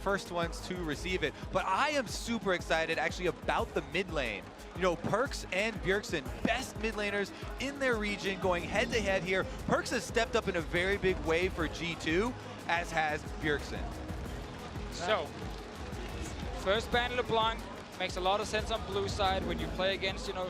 first ones to receive it. But I am super excited actually about the mid lane. You know, Perkz and Bjergsen, best mid laners in their region, going head to head here. Perkz has stepped up in a very big way for G2, as has Bjergsen. So, first ban LeBlanc makes a lot of sense on blue side when you play against, you know,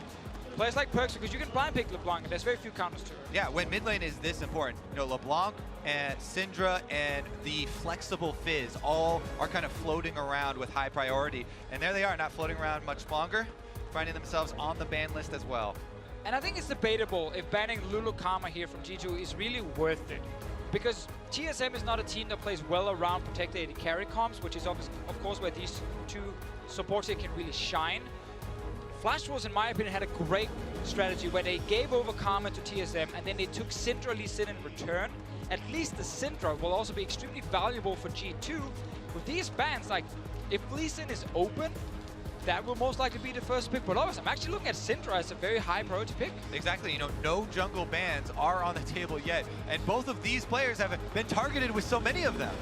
players like Perkz, because you can blind pick LeBlanc and there's very few counters to it. Yeah, when mid lane is this important, you know, LeBlanc and Syndra and the flexible Fizz all are kind of floating around with high priority. And there they are, not floating around much longer, finding themselves on the ban list as well. And I think it's debatable if banning Lulu Karma here from G2 is really worth it. Because TSM is not a team that plays well around protected AD carry comps, which is of course where these two supports here can really shine. Flash Wars, in my opinion, had a great strategy where they gave over Karma to TSM and then they took Syndra Lee Sin in return. At least the Syndra will also be extremely valuable for G2. With these bans, like, if Lee Sin is open, that will most likely be the first pick. But otherwise, I'm actually looking at Syndra as a very high priority pick. Exactly, you know, no jungle bans are on the table yet. And both of these players have been targeted with so many of them.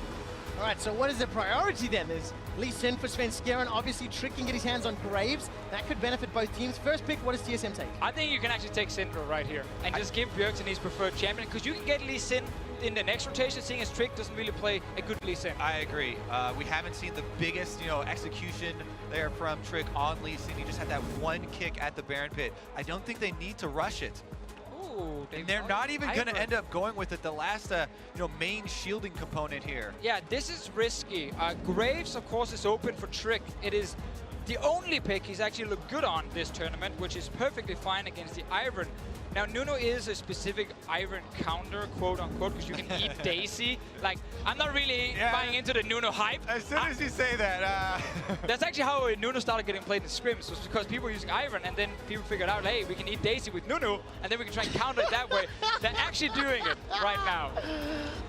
All right, so what is the priority then? There's Lee Sin for Svenskeren, obviously Trick can get his hands on Graves. That could benefit both teams. First pick, what does TSM take? I think you can actually take Syndra right here and just give Bjergsen his preferred champion, because you can get Lee Sin in the next rotation, seeing as Trick doesn't really play a good Lee Sin. I agree. We haven't seen the biggest, you know, execution there from Trick on Lee Sin. He just had that one kick at the Baron Pit. I don't think they need to rush it. And they're not even going to end up going with it, the last you know, main shielding component here. Yeah, this is risky. Graves, of course, is open for Trick. It is the only pick he's actually looked good on this tournament, which is perfectly fine against the Iron. Now, Nuno is a specific Iron counter, quote unquote, because you can eat Daisy. Like, I'm not really buying into the Nuno hype. As soon as you say that. That's actually how Nuno started getting played in scrims, was because people were using Iron, and then people figured out, hey, we can eat Daisy with Nuno, and then we can try and counter it that way. They're actually doing it right now.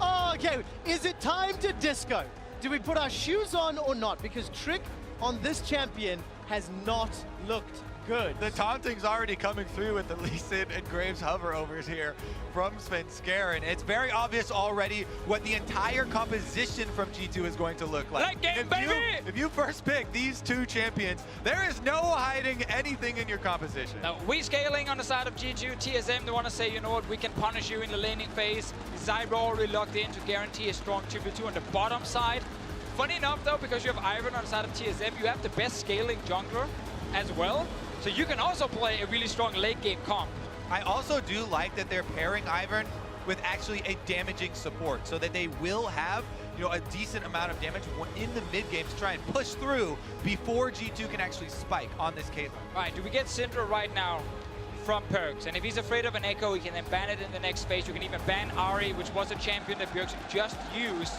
Oh, okay, is it time to disco? Do we put our shoes on or not? Because Trick on this champion has not looked good. The taunting's already coming through with the Lee Sin and Graves hoverovers here from Svenskeren. It's very obvious already what the entire composition from G2 is going to look like. If you first pick these two champions, there is no hiding anything in your composition. Now, we scaling on the side of G2. TSM, they want to say, you know what, we can punish you in the laning phase. Zyra already locked in to guarantee a strong 2v2 on the bottom side. Funny enough, though, because you have Iron on the side of TSM, you have the best scaling jungler as well. So you can also play a really strong late game comp. I also do like that they're pairing Ivern with actually a damaging support, so that they will have, you know, a decent amount of damage in the mid game to try and push through before G2 can actually spike on this Caitlyn. All right, do we get Syndra right now from Perkz? And if he's afraid of an echo, he can then ban it in the next phase. You can even ban Ari, which was a champion that Bjergsen just used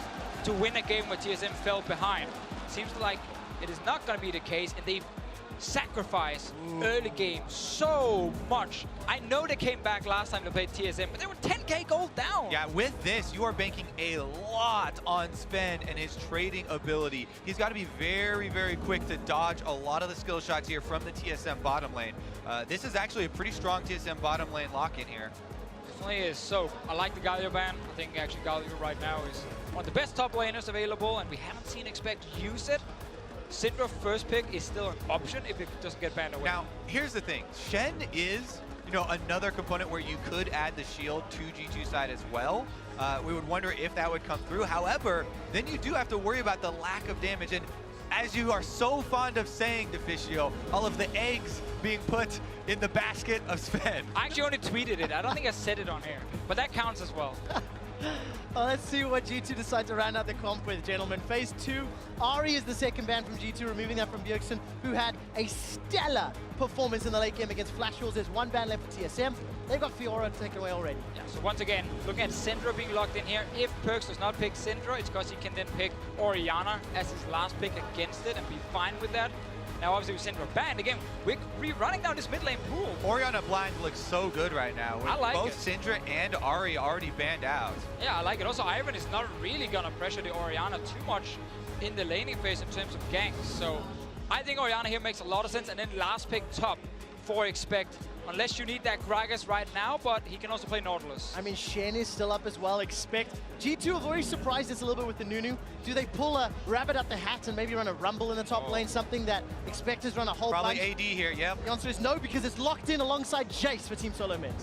to win a game where TSM fell behind. Seems like it is not going to be the case, and they've sacrificed early game so much. I know they came back last time they played TSM, but they were 10k gold down. Yeah, with this, you are banking a lot on Sven and his trading ability. He's got to be very, very quick to dodge a lot of the skill shots here from the TSM bottom lane. This is actually a pretty strong TSM bottom lane lock-in here. Definitely is. So, I like the Galio ban. I think actually Galio right now is one of the best top laners available, and we haven't seen Expect use it. Syndra first pick is still an option if it doesn't get banned away. Now, here's the thing. Shen is, you know, another component where you could add the shield to G2 side as well. We would wonder if that would come through. However, then you do have to worry about the lack of damage. And as you are so fond of saying, Deficio, all of the eggs being put in the basket of Sven. I actually only tweeted it. I don't think I said it on here, but that counts as well. Well, let's see what G2 decide to round out the comp with, gentlemen. Phase 2, Ari is the second ban from G2, removing that from Bjergsen, who had a stellar performance in the late game against Flash Wars. There's one ban left for TSM. They've got Fiora taken away already. Yeah, so once again, looking at Syndra being locked in here. If Perkz does not pick Syndra, it's because he can then pick Orianna as his last pick against it and be fine with that. Now, obviously, with Syndra banned, again, we're rerunning down this mid lane pool. Orianna blind looks so good right now. With I like both it. Syndra and Ari already banned out. Yeah, I like it. Also, Ivan is not really going to pressure the Orianna too much in the laning phase in terms of ganks. So I think Orianna here makes a lot of sense. And then last pick top for Expect unless you need that Gragas right now, but he can also play Nautilus. I mean, Shen is still up as well. Expect G2 have already surprised us a little bit with the Nunu. Do they pull a rabbit out the hat and maybe run a Rumble in the top lane, something that Expect has run a whole Probably bunch? AD here, yep. The answer is no, because it's locked in alongside Jace for Team SoloMid.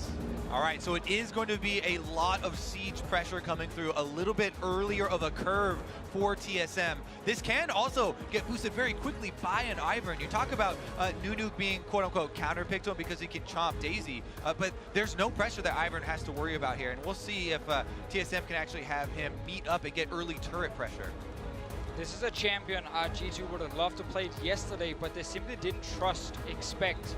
All right, so it is going to be a lot of siege pressure coming through, a little bit earlier of a curve for TSM. This can also get boosted very quickly by an Ivern. You talk about Nunu being quote-unquote counter-picked to him because he can chomp Daisy, but there's no pressure that Ivern has to worry about here, and we'll see if TSM can actually have him meet up and get early turret pressure. This is a champion G2 would have loved to play it yesterday, but they simply didn't trust Expect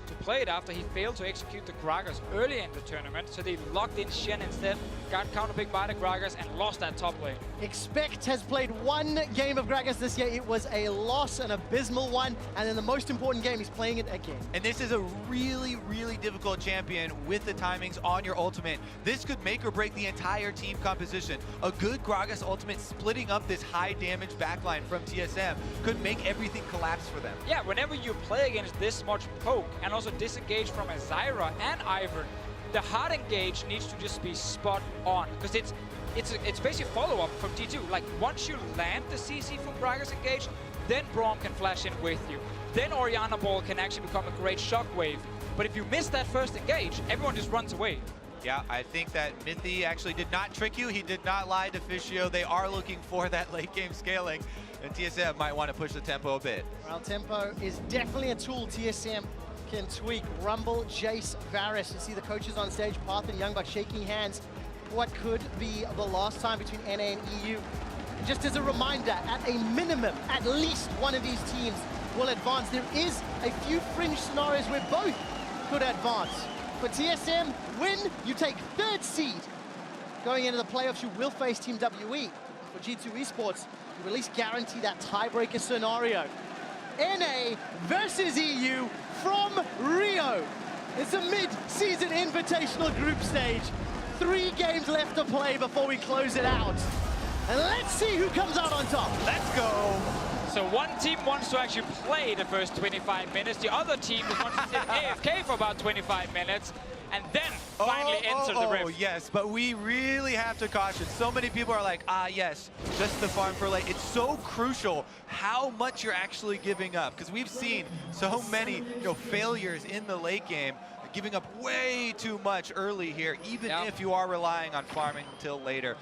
to play it after he failed to execute the Gragas early in the tournament. So they locked in Shen instead, got counterpicked by the Gragas, and lost that top lane. Expect has played one game of Gragas this year. It was a loss, an abysmal one, and in the most important game, he's playing it again. And this is a really, really difficult champion with the timings on your ultimate. This could make or break the entire team composition. A good Gragas ultimate splitting up this high damage backline from TSM could make everything collapse for them. Yeah, whenever you play against this much poke and also disengage from a Zyra and Ivern, the hard engage needs to just be spot on, because it's basically follow-up from G2. Like, once you land the CC from Gragas engage, then Braum can flash in with you. Then Orianna Ball can actually become a great shockwave. But if you miss that first engage, everyone just runs away. Yeah, I think that Mithy actually did not trick you. He did not lie to Fischio. They are looking for that late game scaling, and TSM might want to push the tempo a bit. Well, tempo is definitely a tool TSM can tweak. Rumble, Jace, Varus. You see the coaches on stage, Path and Youngbuck shaking hands. What could be the last time between NA and EU? Just as a reminder, at a minimum, at least one of these teams will advance. There is a few fringe scenarios where both could advance. For TSM, win, you take third seed. Going into the playoffs, you will face Team WE. For G2 eSports, you at least guarantee that tiebreaker scenario. NA versus EU from Rio. It's a mid-season invitational group stage. 3 games left to play before we close it out. And let's see who comes out on top. Let's go. So one team wants to actually play the first 25 minutes. The other team wants to sit AFK for about 25 minutes and then finally enter the rift. Oh, yes, but we really have to caution. So many people are like, yes, just the farm for late. It's so crucial how much you're actually giving up, because we've seen so many failures in the late game, giving up way too much early here, even if you are relying on farming until later.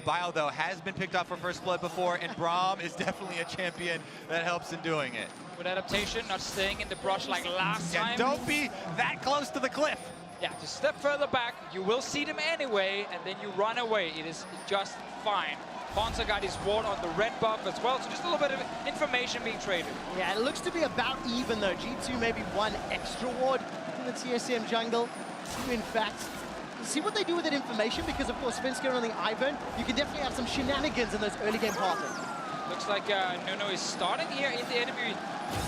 Bio, though, has been picked off for first blood before, and Braum is definitely a champion that helps in doing it. Good adaptation, not staying in the brush like last time. Don't be that close to the cliff. Yeah, just step further back. You will see them anyway, and then you run away. It is just fine. Ponza got his ward on the red buff as well, so just a little bit of information being traded. Yeah, it looks to be about even, though. G2 maybe 1 extra ward in the TSM jungle. In fact, see what they do with that information, because, of course, Svenska on the Ivern, you can definitely have some shenanigans in those early game passes. Looks like Nuno is starting here in the enemy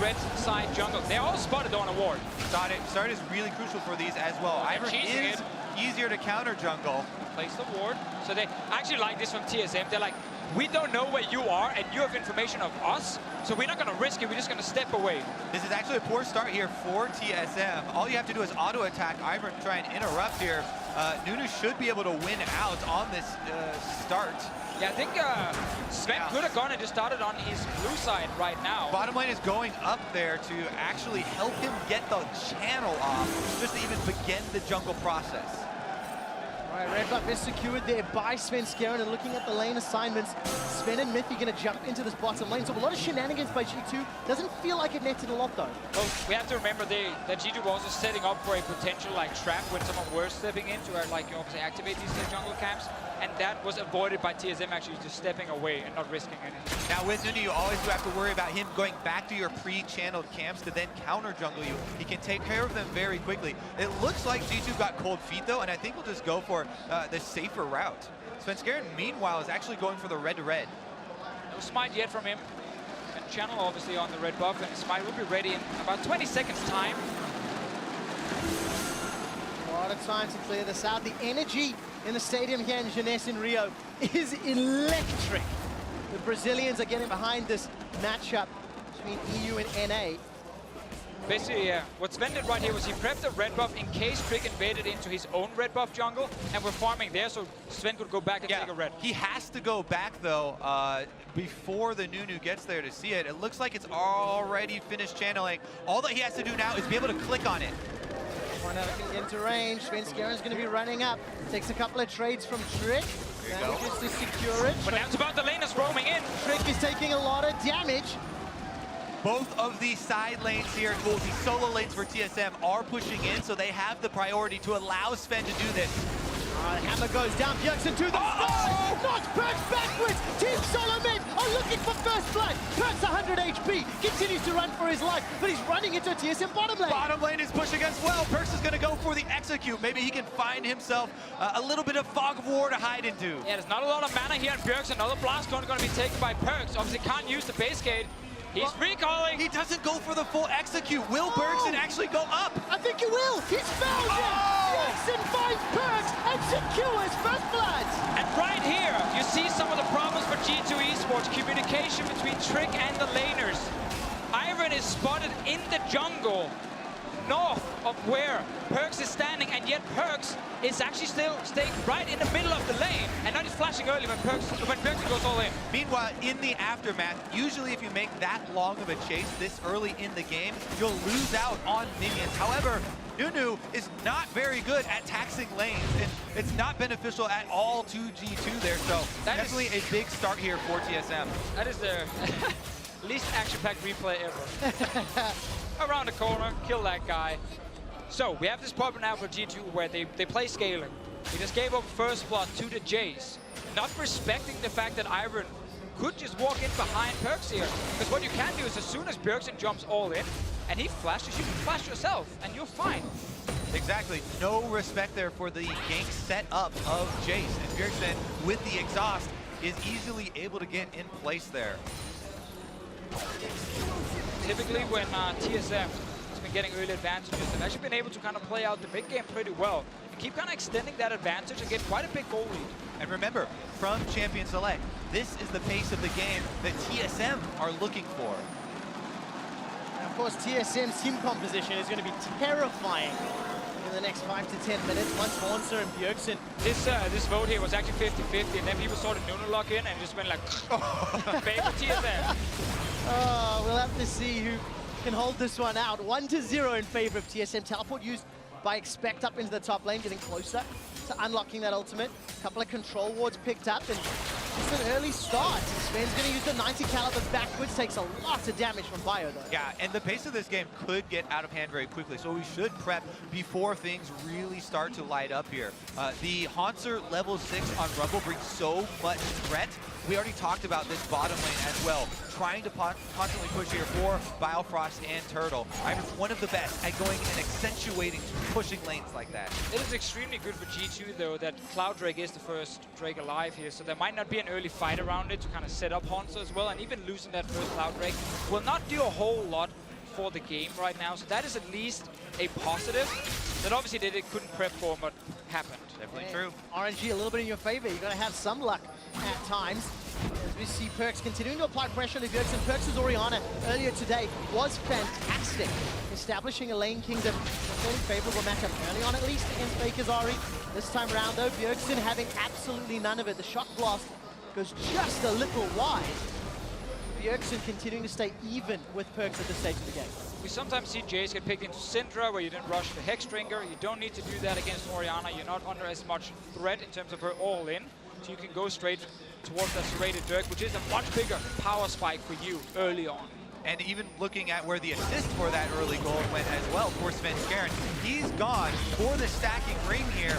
red side jungle. They all spotted on a ward. Start is really crucial for these as well. Ivern is easier to counter jungle. Place the ward. So they actually like this from TSM. They're like, we don't know where you are, and you have information of us, so we're not going to risk it. We're just going to step away. This is actually a poor start here for TSM. All you have to do is auto-attack Ivern to try and interrupt here. Nunu should be able to win out on this start. Yeah, I think Sven could have gone and just started on his blue side right now. Bottom lane is going up there to actually help him get the channel off, just to even begin the jungle process. All right, red buff is secured there by Svenska, and looking at the lane assignments, Sven and Mythy going to jump into this bottom lane. So a lot of shenanigans by G2. Doesn't feel like it netted a lot, though. Well, we have to remember that G2 was also setting up for a potential trap when someone were stepping in to obviously activate these jungle camps. And that was avoided by TSM actually just stepping away and not risking anything. Now with Nunu, you always do have to worry about him going back to your pre-channeled camps to then counter jungle you. He can take care of them very quickly. It looks like G2 got cold feet though, and I think we'll just go for the safer route. Svenska, meanwhile, is actually going for the red-to-red. No smite yet from him. And channel obviously on the red buff, and smite will be ready in about 20 seconds time. A lot of time to clear this out. The energy in the stadium here in Jeunesse in Rio is electric. The Brazilians are getting behind this matchup between EU and NA. Basically, yeah. What Sven did right here was he prepped a red buff in case Trick invaded into his own red buff jungle, and we're farming there, so Sven could go back and take a red. He has to go back, though, before the Nunu gets there to see it. It looks like it's already finished channeling. All that he has to do now is be able to click on it. One out can get into range. Sven Skaren's going to be running up. Takes a couple of trades from Trick. Manages to secure it. But now it's about the laners roaming in. Trick is taking a lot of damage. Both of the side lanes here, well, the solo lanes for TSM are pushing in, so they have the priority to allow Sven to do this. The hammer goes down, Bjergsen to the side! Knocks Perks backwards! Team SoloMid are looking for first blood! Perks 100 HP, continues to run for his life, but he's running into a TSM bottom lane. Bottom lane is pushing as well. Perks is going to go for the execute. Maybe he can find himself a little bit of fog of war to hide into. Yeah, there's not a lot of mana here, and Bjergsen, another blast going to be taken by Perks. Obviously can't use the base gate. He's recalling. He doesn't go for the full execute. Will Bjergsen actually go up? I think he will. He's found him. Bjergsen finds Perks and secures first blood. And right here, you see some of the problems for G2 eSports. Communication between Trick and the laners. Iron is spotted in the jungle, north of where Perks is standing, and yet Perks is actually still staying right in the middle of the lane, and now he's flashing early when Bjergsen goes all in. Meanwhile, in the aftermath, usually if you make that long of a chase this early in the game, you'll lose out on minions. However, Nunu is not very good at taxing lanes, and it's not beneficial at all to G2 there, so definitely a big start here for TSM. That is the least action-packed replay ever. Around the corner, kill that guy. So we have this problem now for G2 where they play scaling. They just gave up first blood to the Jace, not respecting the fact that Iron could just walk in behind Perks here. Because what you can do is as soon as Bjergsen jumps all in and he flashes, you can flash yourself and you're fine. Exactly. No respect there for the gank setup of Jace. And Bjergsen, with the exhaust, is easily able to get in place there. Typically when TSM has been getting early advantages, they've actually been able to kind of play out the big game pretty well and keep kind of extending that advantage and get quite a big goal lead. And remember, from Champion Select, this is the pace of the game that TSM are looking for. And of course, TSM's team composition is going to be terrifying in the next 5 to 10 minutes once Hornser and Bjergsen. This vote here was actually 50-50, and then people saw the Nunu lock in and just went like, favor TSM. We'll have to see who can hold this one out. 1-0 in favor of TSM. Teleport used by Expect up into the top lane, getting closer to unlocking that ultimate. A couple of control wards picked up, and just an early start. Sven's going to use the 90 caliber backwards, takes a lot of damage from Bio though. Yeah, and the pace of this game could get out of hand very quickly, so we should prep before things really start to light up here. The Haunter level 6 on Rumble brings so much threat. We already talked about this bottom lane as well, trying to constantly push here for Biofrost and Turtle. Iron's one of the best at going and accentuating pushing lanes like that. It is extremely good for G2 though that Cloud Drake is the first Drake alive here, so there might not be an early fight around it to kind of set up Haunter as well, and even losing that first Cloud Drake will not do a whole lot for the game right now, so that is at least a positive that obviously they couldn't prep for, but happened. Definitely true. RNG a little bit in your favor. You're going to have some luck at times. As we see Perks continuing to apply pressure on the Bjergsen. Perks' Orianna earlier today was fantastic, establishing a lane kingdom. A fairly favorable matchup early on, at least against Faker's Ari. This time around though, Bjergsen having absolutely none of it. The shock blast goes just a little wide. Bjergsen continuing to stay even with Perks at this stage of the game. We sometimes see Jace get picked into Syndra where you didn't rush the Hexdrinker. You don't need to do that against Orianna. You're not under as much threat in terms of her all-in. So you can go straight towards that serrated Dirk, which is a much bigger power spike for you early on. And even looking at where the assist for that early goal went as well for Sven Skaren, he's gone for the stacking ring here.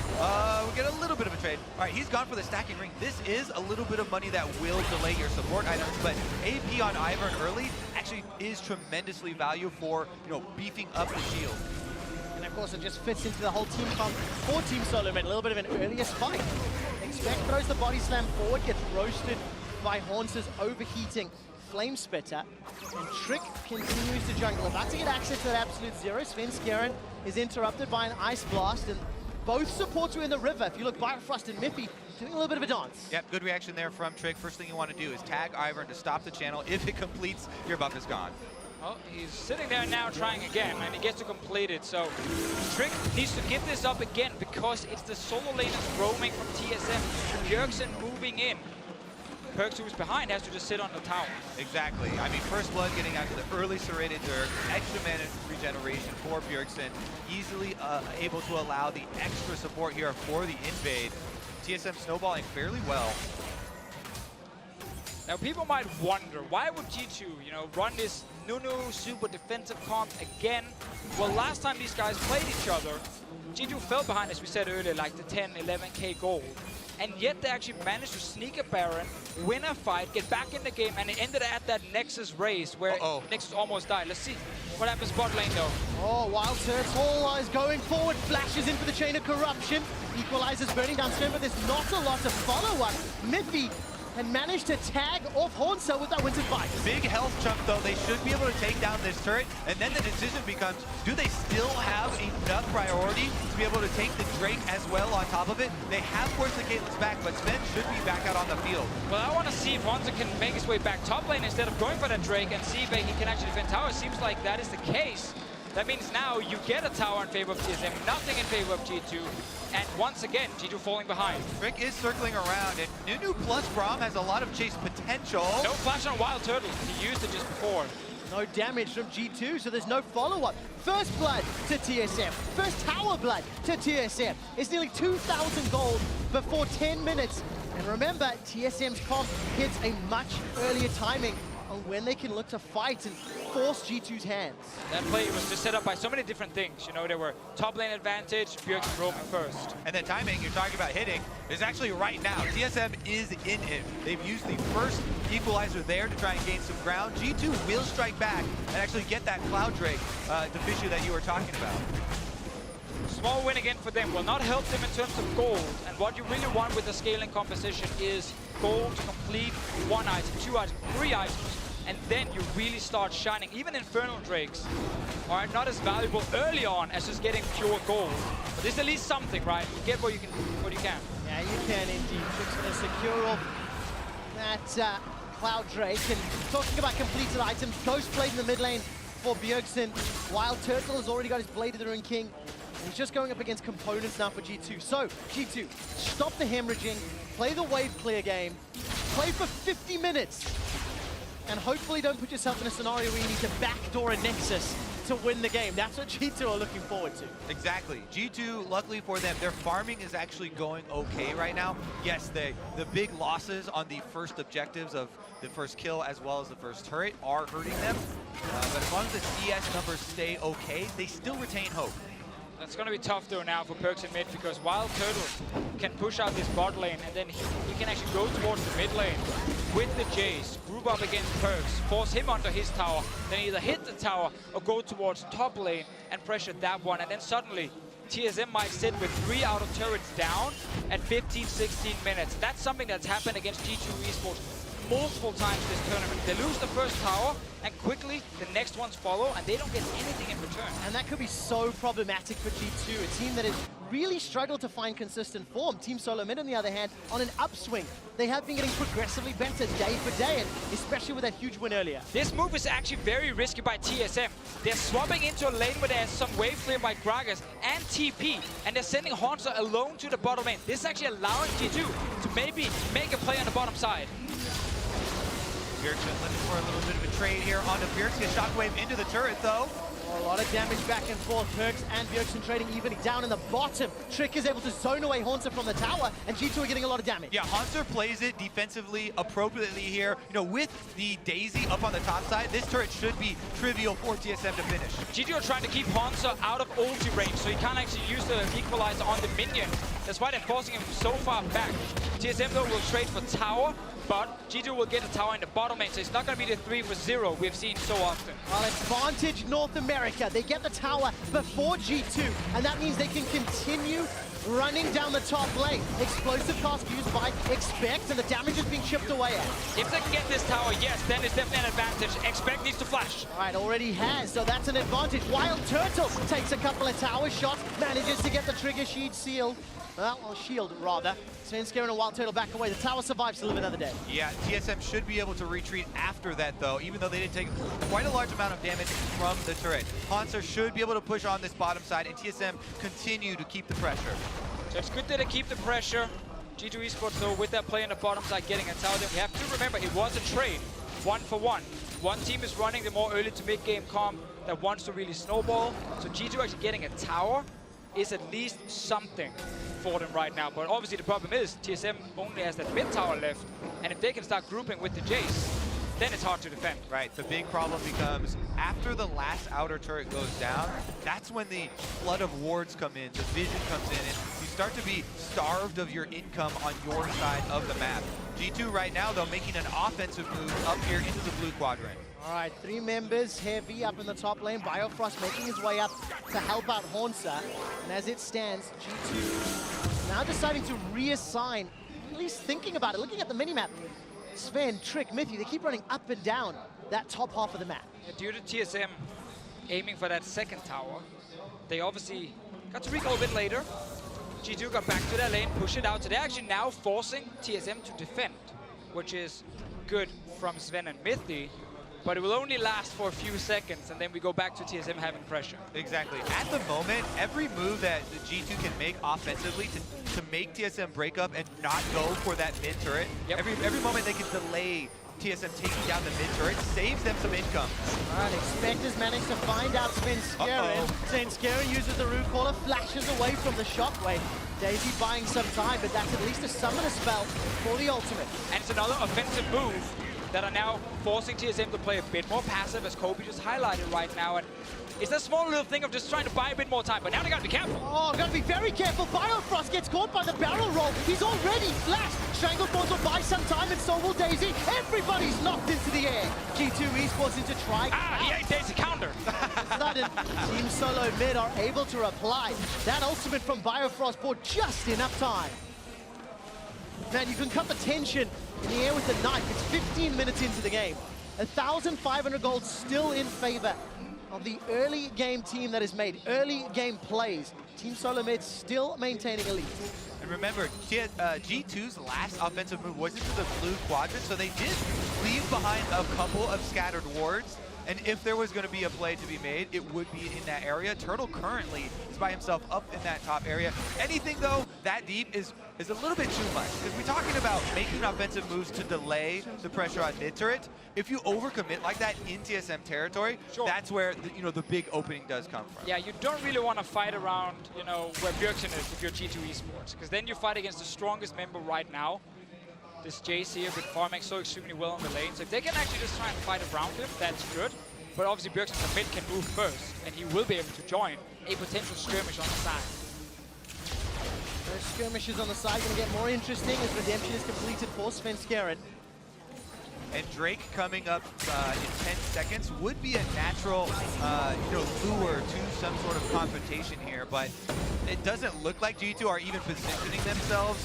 We get a little bit of a trade. All right, he's gone for the stacking ring. This is a little bit of money that will delay your support items, but AP on Ivern early actually is tremendously valuable for, beefing up the shield. And of course, it just fits into the whole team comp for Team SoloMid. A little bit of an earlier spike. Expect throws the body slam forward, gets roasted by Haunter's overheating Flame Spitter. And Trick continues to jungle. About to get access to that absolute zero. Sven Skaren is interrupted by an Ice Blast, and both supports are in the river. If you look, Biofrost and Miffy doing a little bit of a dance. Yep, good reaction there from Trick. First thing you want to do is tag Ivern to stop the channel. If it completes, your buff is gone. Well, he's sitting there now trying again, and he gets to complete it. So Trick needs to get this up again because it's the solo laners roaming from TSM. Bjergsen moving in. Perkz, who's behind, has to just sit on the tower. Exactly. I mean, First Blood getting out to the early serrated Dirk, extra mana regeneration for Bjergsen, easily able to allow the extra support here for the invade. TSM snowballing fairly well. Now, people might wonder, why would G2, run this Nunu super defensive comp again? Well, last time these guys played each other, G2 fell behind, as we said earlier, like the 10, 11k gold. And yet they actually managed to sneak a Baron, win a fight, get back in the game, and it ended at that Nexus race where Nexus almost died. Let's see what happens bot lane, though. Oh, Wild Turtle is going forward, flashes in for the chain of corruption. Equalizer's burning down stone, but there's not a lot of follow-up. Miffy and managed to tag off Hornsel with that Winter Bite. Big health chunk, though. They should be able to take down this turret, and then the decision becomes, do they still have enough priority to be able to take the Drake as well on top of it? They have forced the Caitlyn's back, but Sven should be back out on the field. Well, I want to see if Hornsel can make his way back top lane instead of going for that Drake and see if he can actually defend tower. Seems like that is the case. That means now you get a tower in favor of TSM, nothing in favor of G2. And once again, G2 falling behind. Rick is circling around, and Nunu plus Braum has a lot of chase potential. No flash on Wild Turtle. He used it just before. No damage from G2, so there's no follow-up. First blood to TSM. First tower blood to TSM. It's nearly 2,000 gold before 10 minutes. And remember, TSM's comp hits a much earlier timing on when they can look to fight and force G2's hands. That play was just set up by so many different things. There were top lane advantage, Bjergsen roaming first. And the timing you're talking about hitting is actually right now. TSM is in it. They've used the first equalizer there to try and gain some ground. G2 will strike back and actually get that Cloud Drake, the Fishu that you were talking about. Small win again for them will not help them in terms of gold. And what you really want with the scaling composition is gold to complete 1 item, 2 items, 3 items. And then you really start shining. Even Infernal Drakes are not as valuable early on as just getting pure gold. But there's at least something, right? You get what you can. Yeah, you can indeed. Just going to secure off that Cloud Drake. And talking about completed items, Ghost Blade in the mid lane for Bjergsen. Wild Turtle has already got his Blade of the Rune King. And he's just going up against components now for G2. So, G2, stop the hemorrhaging, play the wave clear game, play for 50 minutes. And hopefully don't put yourself in a scenario where you need to backdoor a Nexus to win the game. That's what G2 are looking forward to. Exactly. G2, luckily for them, their farming is actually going okay right now. Yes, the big losses on the first objectives of the first kill as well as the first turret are hurting them. But as long as the CS numbers stay okay, they still retain hope. That's going to be tough though now for Perkz in mid, because Wild Turtle can push out this bot lane and then he can actually go towards the mid lane with the Jace, group up against Perkz, force him under his tower, then either hit the tower or go towards top lane and pressure that one. And then suddenly TSM might sit with 3 out of turrets down at 15, 16 minutes. That's something that's happened against G2 eSports multiple times this tournament. They lose the first tower, and quickly the next ones follow, and they don't get anything in return. And that could be so problematic for G2, a team that has really struggled to find consistent form. Team SoloMid, on the other hand, on an upswing. They have been getting progressively better day for day, and especially with that huge win earlier. This move is actually very risky by TSM. They're swapping into a lane where there's some wave clear by Gragas and TP, and they're sending Hornsel alone to the bottom lane. This is actually allowing G2 to maybe make a play on the bottom side. Bjergsen looking for a little bit of a trade here onto Bjergsen. Shockwave into the turret, though. Oh, a lot of damage back and forth. Perkz and Bjergsen trading evenly down in the bottom. Trick is able to zone away Haunter from the tower, and G2 are getting a lot of damage. Yeah, Haunter plays it defensively appropriately here. With the Daisy up on the top side, this turret should be trivial for TSM to finish. G2 are trying to keep Haunter out of ulti range, so he can't actually use the equalizer on the minion. That's why they're forcing him so far back. TSM, though, will trade for tower, but G2 will get a tower in the bottom lane, so it's not going to be the 3 for 0 we've seen so often. Well, advantage North America. They get the tower before G2, and that means they can continue running down the top lane. Explosive cast used by Expect, and the damage is being chipped away at. If they can get this tower, yes, then it's definitely an advantage. Expect needs to flash. All right, already has, so that's an advantage. Wild Turtle takes a couple of tower shots, manages to get the trigger sheet seal. Well, or shield, rather. Svenskeren and Wild Turtle back away. The tower survives to live another day. Yeah, TSM should be able to retreat after that, though, even though they did take quite a large amount of damage from the turret. Hanser should be able to push on this bottom side, and TSM continue to keep the pressure. So it's good that they keep the pressure. G2 eSports, though, with that play on the bottom side getting a tower, then we have to remember it was a trade, 1-for-1. One team is running the more early to mid-game comp that wants to really snowball. So G2 actually getting a tower is at least something for them right now. But obviously the problem is TSM only has that mid tower left, and if they can start grouping with the Jace, then it's hard to defend. Right, the big problem becomes after the last outer turret goes down, that's when the flood of wards come in, the vision comes in, and you start to be starved of your income on your side of the map. G2 right now, though, making an offensive move up here into the blue quadrant. All right, 3 members, Heavy up in the top lane, Biofrost making his way up to help out Hanser. And as it stands, G2 now deciding to reassign, at least thinking about it, looking at the minimap. Sven, Trick, Mythy, they keep running up and down that top half of the map. Yeah, due to TSM aiming for that second tower, they obviously got to recall a bit later. G2 got back to their lane, push it out. So they're actually now forcing TSM to defend, which is good from Sven and Mythy. But it will only last for a few seconds, and then we go back to TSM having pressure. Exactly. At the moment, every move that the G2 can make offensively to make TSM break up and not go for that mid turret, every moment they can delay TSM taking down the mid turret saves them some income. All right, Expectors managed to find out Svenskeren. Svenskeren uses the root caller, flashes away from the shockwave. Daisy buying some time, but that's at least a summoner spell for the ultimate. And it's another offensive move that are now forcing TSM to play a bit more passive, as Kobe just highlighted right now. And it's that small little thing of just trying to buy a bit more time, but now they gotta be careful. Oh, gotta be very careful. Biofrost gets caught by the barrel roll. He's already flashed. Strangleforce will buy some time, and so will Daisy. Everybody's knocked into the air. G2 eSports into try. He ate Daisy counter. Sudden, Team SoloMid are able to reply. That ultimate from Biofrost bought just enough time. Man, you can cut the tension in the air with the knife. It's 15 minutes into the game. 1,500 gold still in favor of the early game team that has made early game plays. Team SoloMid still maintaining a lead. And remember, G2's last offensive move was into the blue quadrant, so they did leave behind a couple of scattered wards. And if there was going to be a play to be made, it would be in that area. Turtle currently is by himself up in that top area. Anything, though, that deep is a little bit too much, because we're talking about making offensive moves to delay the pressure on mid-turret. If you overcommit like that in TSM territory, that's where the big opening does come from. Yeah, you don't really want to fight around, where Bjergsen is if you're G2 eSports, because then you fight against the strongest member right now. This Jace here with farming so extremely well on the lane. So if they can actually just try and fight around him, that's good. But obviously Bjergsen mid can move first, and he will be able to join a potential skirmish on the side. Those skirmishes on the side going to get more interesting as redemption is completed for Svenskeren. And Drake coming up in 10 seconds would be a natural, lure to some sort of confrontation here, but it doesn't look like G2 are even positioning themselves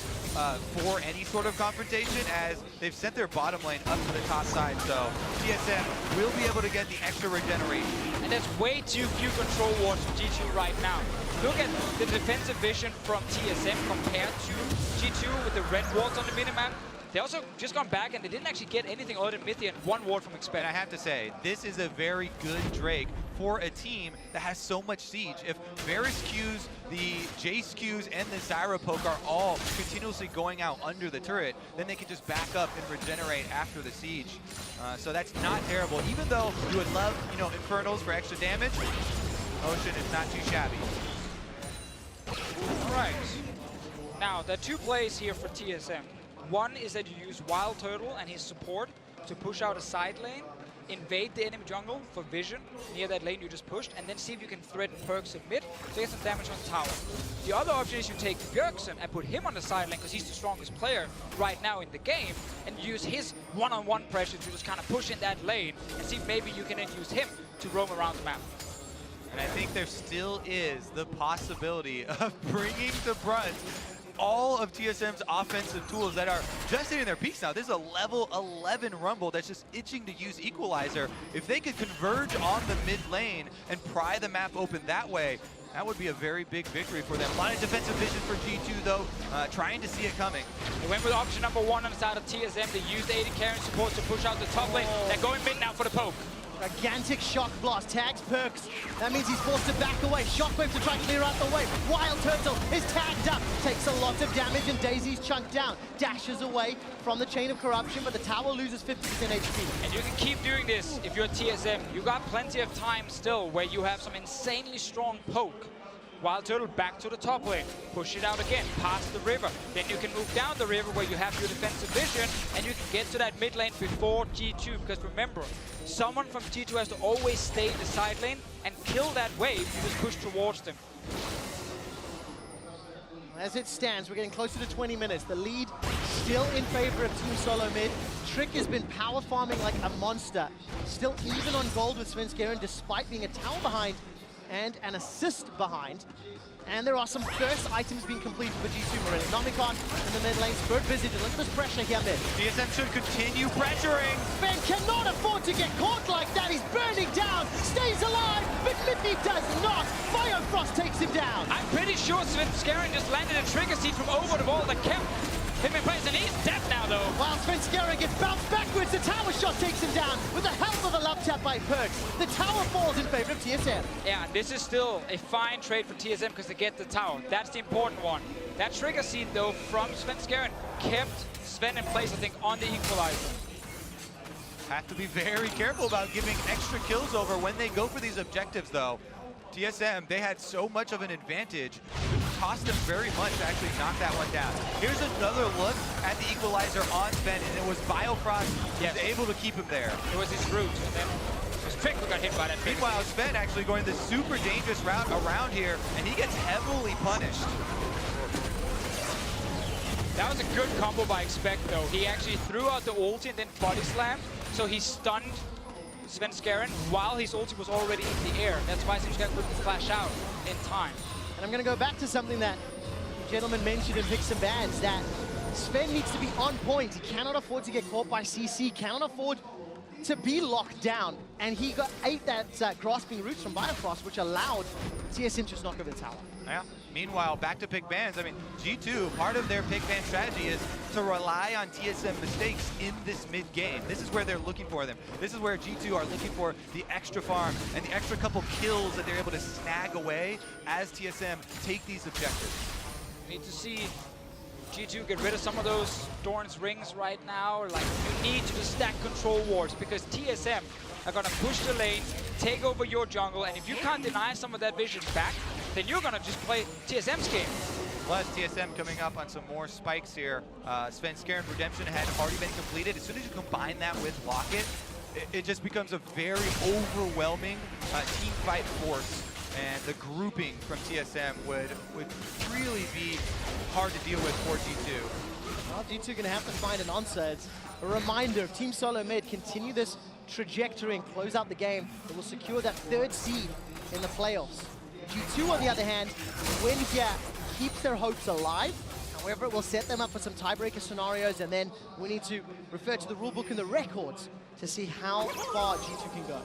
for any sort of confrontation, as they've sent their bottom lane up to the top side, so TSM will be able to get the extra regeneration. And there's way too few control wards from G2 right now. Look at the defensive vision from TSM compared to G2 with the red wards on the minimap. They also just gone back and they didn't actually get anything other than Mythy and 1 ward from Expect. And I have to say, this is a very good Drake for a team that has so much siege. If Varus Qs, the Jace Qs, and the Zyra poke are all continuously going out under the turret, then they can just back up and regenerate after the siege. So that's not terrible. Even though you would love, Infernals for extra damage, Ocean is not too shabby. All right. Now, there are 2 plays here for TSM. One is that you use Wild Turtle and his support to push out a side lane, invade the enemy jungle for vision near that lane you just pushed, and then see if you can threaten Perks in mid to get some damage on tower. The other option is you take Bjergsen and put him on the side lane because he's the strongest player right now in the game, and use his one-on-one pressure to just kind of push in that lane and see if maybe you can then use him to roam around the map. And I think there still is the possibility of bringing to brunt all of TSM's offensive tools that are just hitting their peaks now. This is a level 11 Rumble that's just itching to use Equalizer. If they could converge on the mid lane and pry the map open that way, That would be a very big victory for them. A lot of defensive vision for G2 though, trying to see it coming. They went with option number 1 on the side of TSM. They used AD carry support to push out the top lane. They're going mid now for the poke. Gigantic shock blast, tags Perks. That means he's forced to back away. Shockwave to try and clear out the way. Wild Turtle is tagged up, takes a lot of damage, and Daisy's chunked down. Dashes away from the chain of corruption, but the tower loses 50% HP. And you can keep doing this if you're TSM. You got plenty of time still where you have some insanely strong poke. Wild Turtle back to the top lane, push it out again, past the river. Then you can move down the river where you have your defensive vision, and you can get to that mid lane before G2. Because remember, someone from G2 has to always stay in the side lane and kill that wave. You just push towards them. As it stands, we're getting closer to 20 minutes. The lead still in favor of Team SoloMid. Trick has been power farming like a monster. Still even on gold with Svenskeren despite being a tower behind and an assist behind. And there are some first items being completed for G2 Marine. Nomicon in the mid lane, Spirit Visage. Look at this pressure here mid. TSM should continue pressuring. Ben cannot afford to get caught like that. He's burning down, stays alive, but Mithy does not. Biofrost takes him down. I'm pretty sure Svenskeren just landed a trigger seed from over the wall that kept him in place, and he's dead now though. While Svenskeren gets bounced backwards, the tower shot takes him down with the help of a love tap by Perks. The tower falls in favor of TSM. Yeah, this is still a fine trade for TSM because they get the tower. That's the important one. That trigger seed though from Svenskeren kept Sven in place, I think, on the equalizer. Have to be very careful about giving extra kills over when they go for these objectives though. TSM, they had so much of an advantage. It cost them very much to actually knock that one down. Here's another look at the equalizer on Sven, and it was Biofrost was able to keep him there. It was his route, and then it was Trick who got hit by that. Meanwhile, Sven actually going the super dangerous route around here, and he gets heavily punished. That was a good combo by Expect though. He actually threw out the ulti and then body slammed, so he stunned Svenskeren while his ulti was already in the air. That's why Svenskeren couldn't flash out in time. And I'm going to go back to something that the gentleman mentioned in Picks and Bans, that Sven needs to be on point. He cannot afford to get caught by CC, cannot afford to be locked down. And he ate that grasping roots from Biofrost, which allowed TSM just knock over the tower. Yeah. Meanwhile, back to pick bans. I mean, G2, part of their pick ban strategy is to rely on TSM mistakes in this mid game. This is where they're looking for them. This is where G2 are looking for the extra farm and the extra couple kills that they're able to snag away as TSM take these objectives. We need to see G2 get rid of some of those Dorn's rings right now. Like, you need to just stack control wards because TSM are gonna push the lane, take over your jungle, and if you can't deny some of that vision back, then you're gonna just play TSM's game. Plus, TSM coming up on some more spikes here. Svenskeren Redemption had already been completed. As soon as you combine that with Locket, it just becomes a very overwhelming team fight force. And the grouping from TSM would really be hard to deal with for G2. Well, G2 going to have to find an answer. It's a reminder of Team SoloMid continue this trajectory and close out the game. It will secure that 3rd seed in the playoffs. G2, on the other hand, win here keeps their hopes alive. However, it will set them up for some tiebreaker scenarios, and then we need to refer to the rulebook and the records to see how far G2 can go.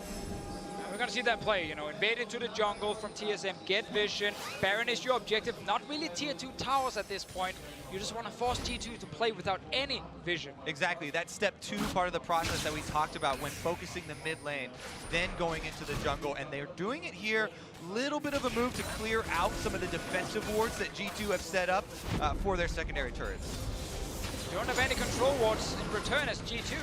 We're gonna see that play, you know, invade into the jungle from TSM, get vision. Baron is your objective, not really tier 2 towers at this point. You just want to force G2 to play without any vision. Exactly, that's step 2 part of the process that we talked about when focusing the mid lane, then going into the jungle, and they're doing it here. Little bit of a move to clear out some of the defensive wards that G2 have set up for their secondary turrets. You don't have any control wards in return as G2.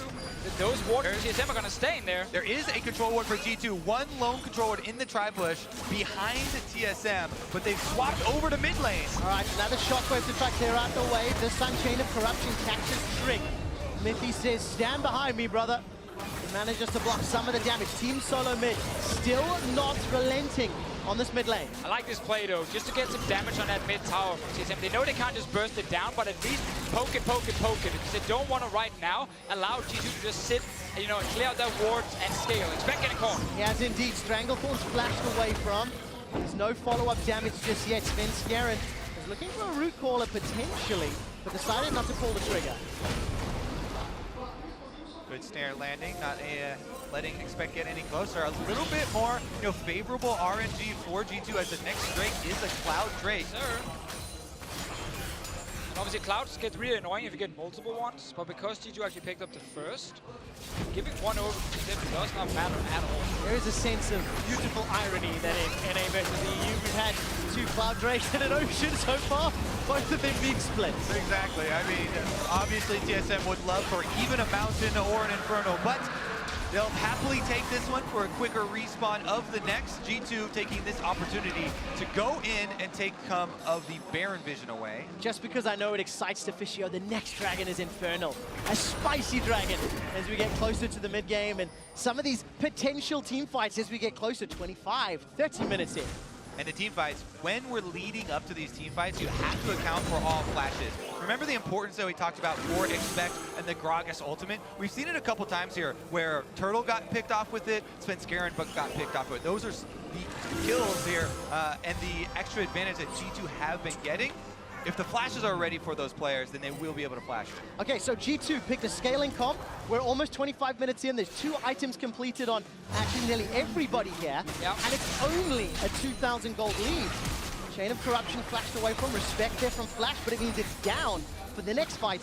Those wards from TSM are going to stay in there. There is a control ward for G2. One lone control ward in the tri-bush behind TSM, but they've swapped over to mid lane. All right, another shockwave to try to clear out the way. The Sun Chain of Corruption catches Trick. Mithy says, stand behind me, brother. He manages to block some of the damage. Team SoloMid still not relenting on this mid lane. I like this play though, just to get some damage on that mid tower from TSM. They know they can't just burst it down, but at least poke it, poke it, poke it. Because they don't want to right now allow G2 to just sit, you know, and clear out their wards and scale. Expect getting caught. He has indeed. Stranglethorn's flashed away from. There's no follow-up damage just yet. Svenskeren is looking for a root caller potentially, but decided not to pull the trigger. Good snare landing, not letting Expect get any closer. A little bit more, favorable RNG for G2 as the next Drake is a Cloud Drake. Sir. And obviously Clouds get really annoying if you get multiple ones, but because G2 actually picked up the first, giving one over to TSM does not matter at all. There is a sense of beautiful irony that in NA versus EU we've had 2 Cloud Drakes in an Ocean so far, both of them being splits. Exactly. I mean, obviously TSM would love for even a Mountain or an Inferno, but they'll happily take this one for a quicker respawn of the next. G2 taking this opportunity to go in and take come of the Baron Vision away. Just because I know it excites Deficio, the next dragon is Infernal. A spicy dragon as we get closer to the mid game, and some of these potential team fights as we get closer, 25, 30 minutes in. And the team fights, when we're leading up to these team fights, you have to account for all flashes. Remember the importance that we talked about for Expect and the Gragas ultimate? We've seen it a couple times here where Turtle got picked off with it, Svenskeren got picked off with it. Those are the kills here and the extra advantage that G2 have been getting. If the flashes are ready for those players, then they will be able to flash. Okay, so G2 picked a scaling comp. We're almost 25 minutes in. There's 2 items completed on actually nearly everybody here. Yep. And it's only a 2,000 gold lead. Chain of Corruption flashed away from Respect there from Flash, but it means it's down for the next fight.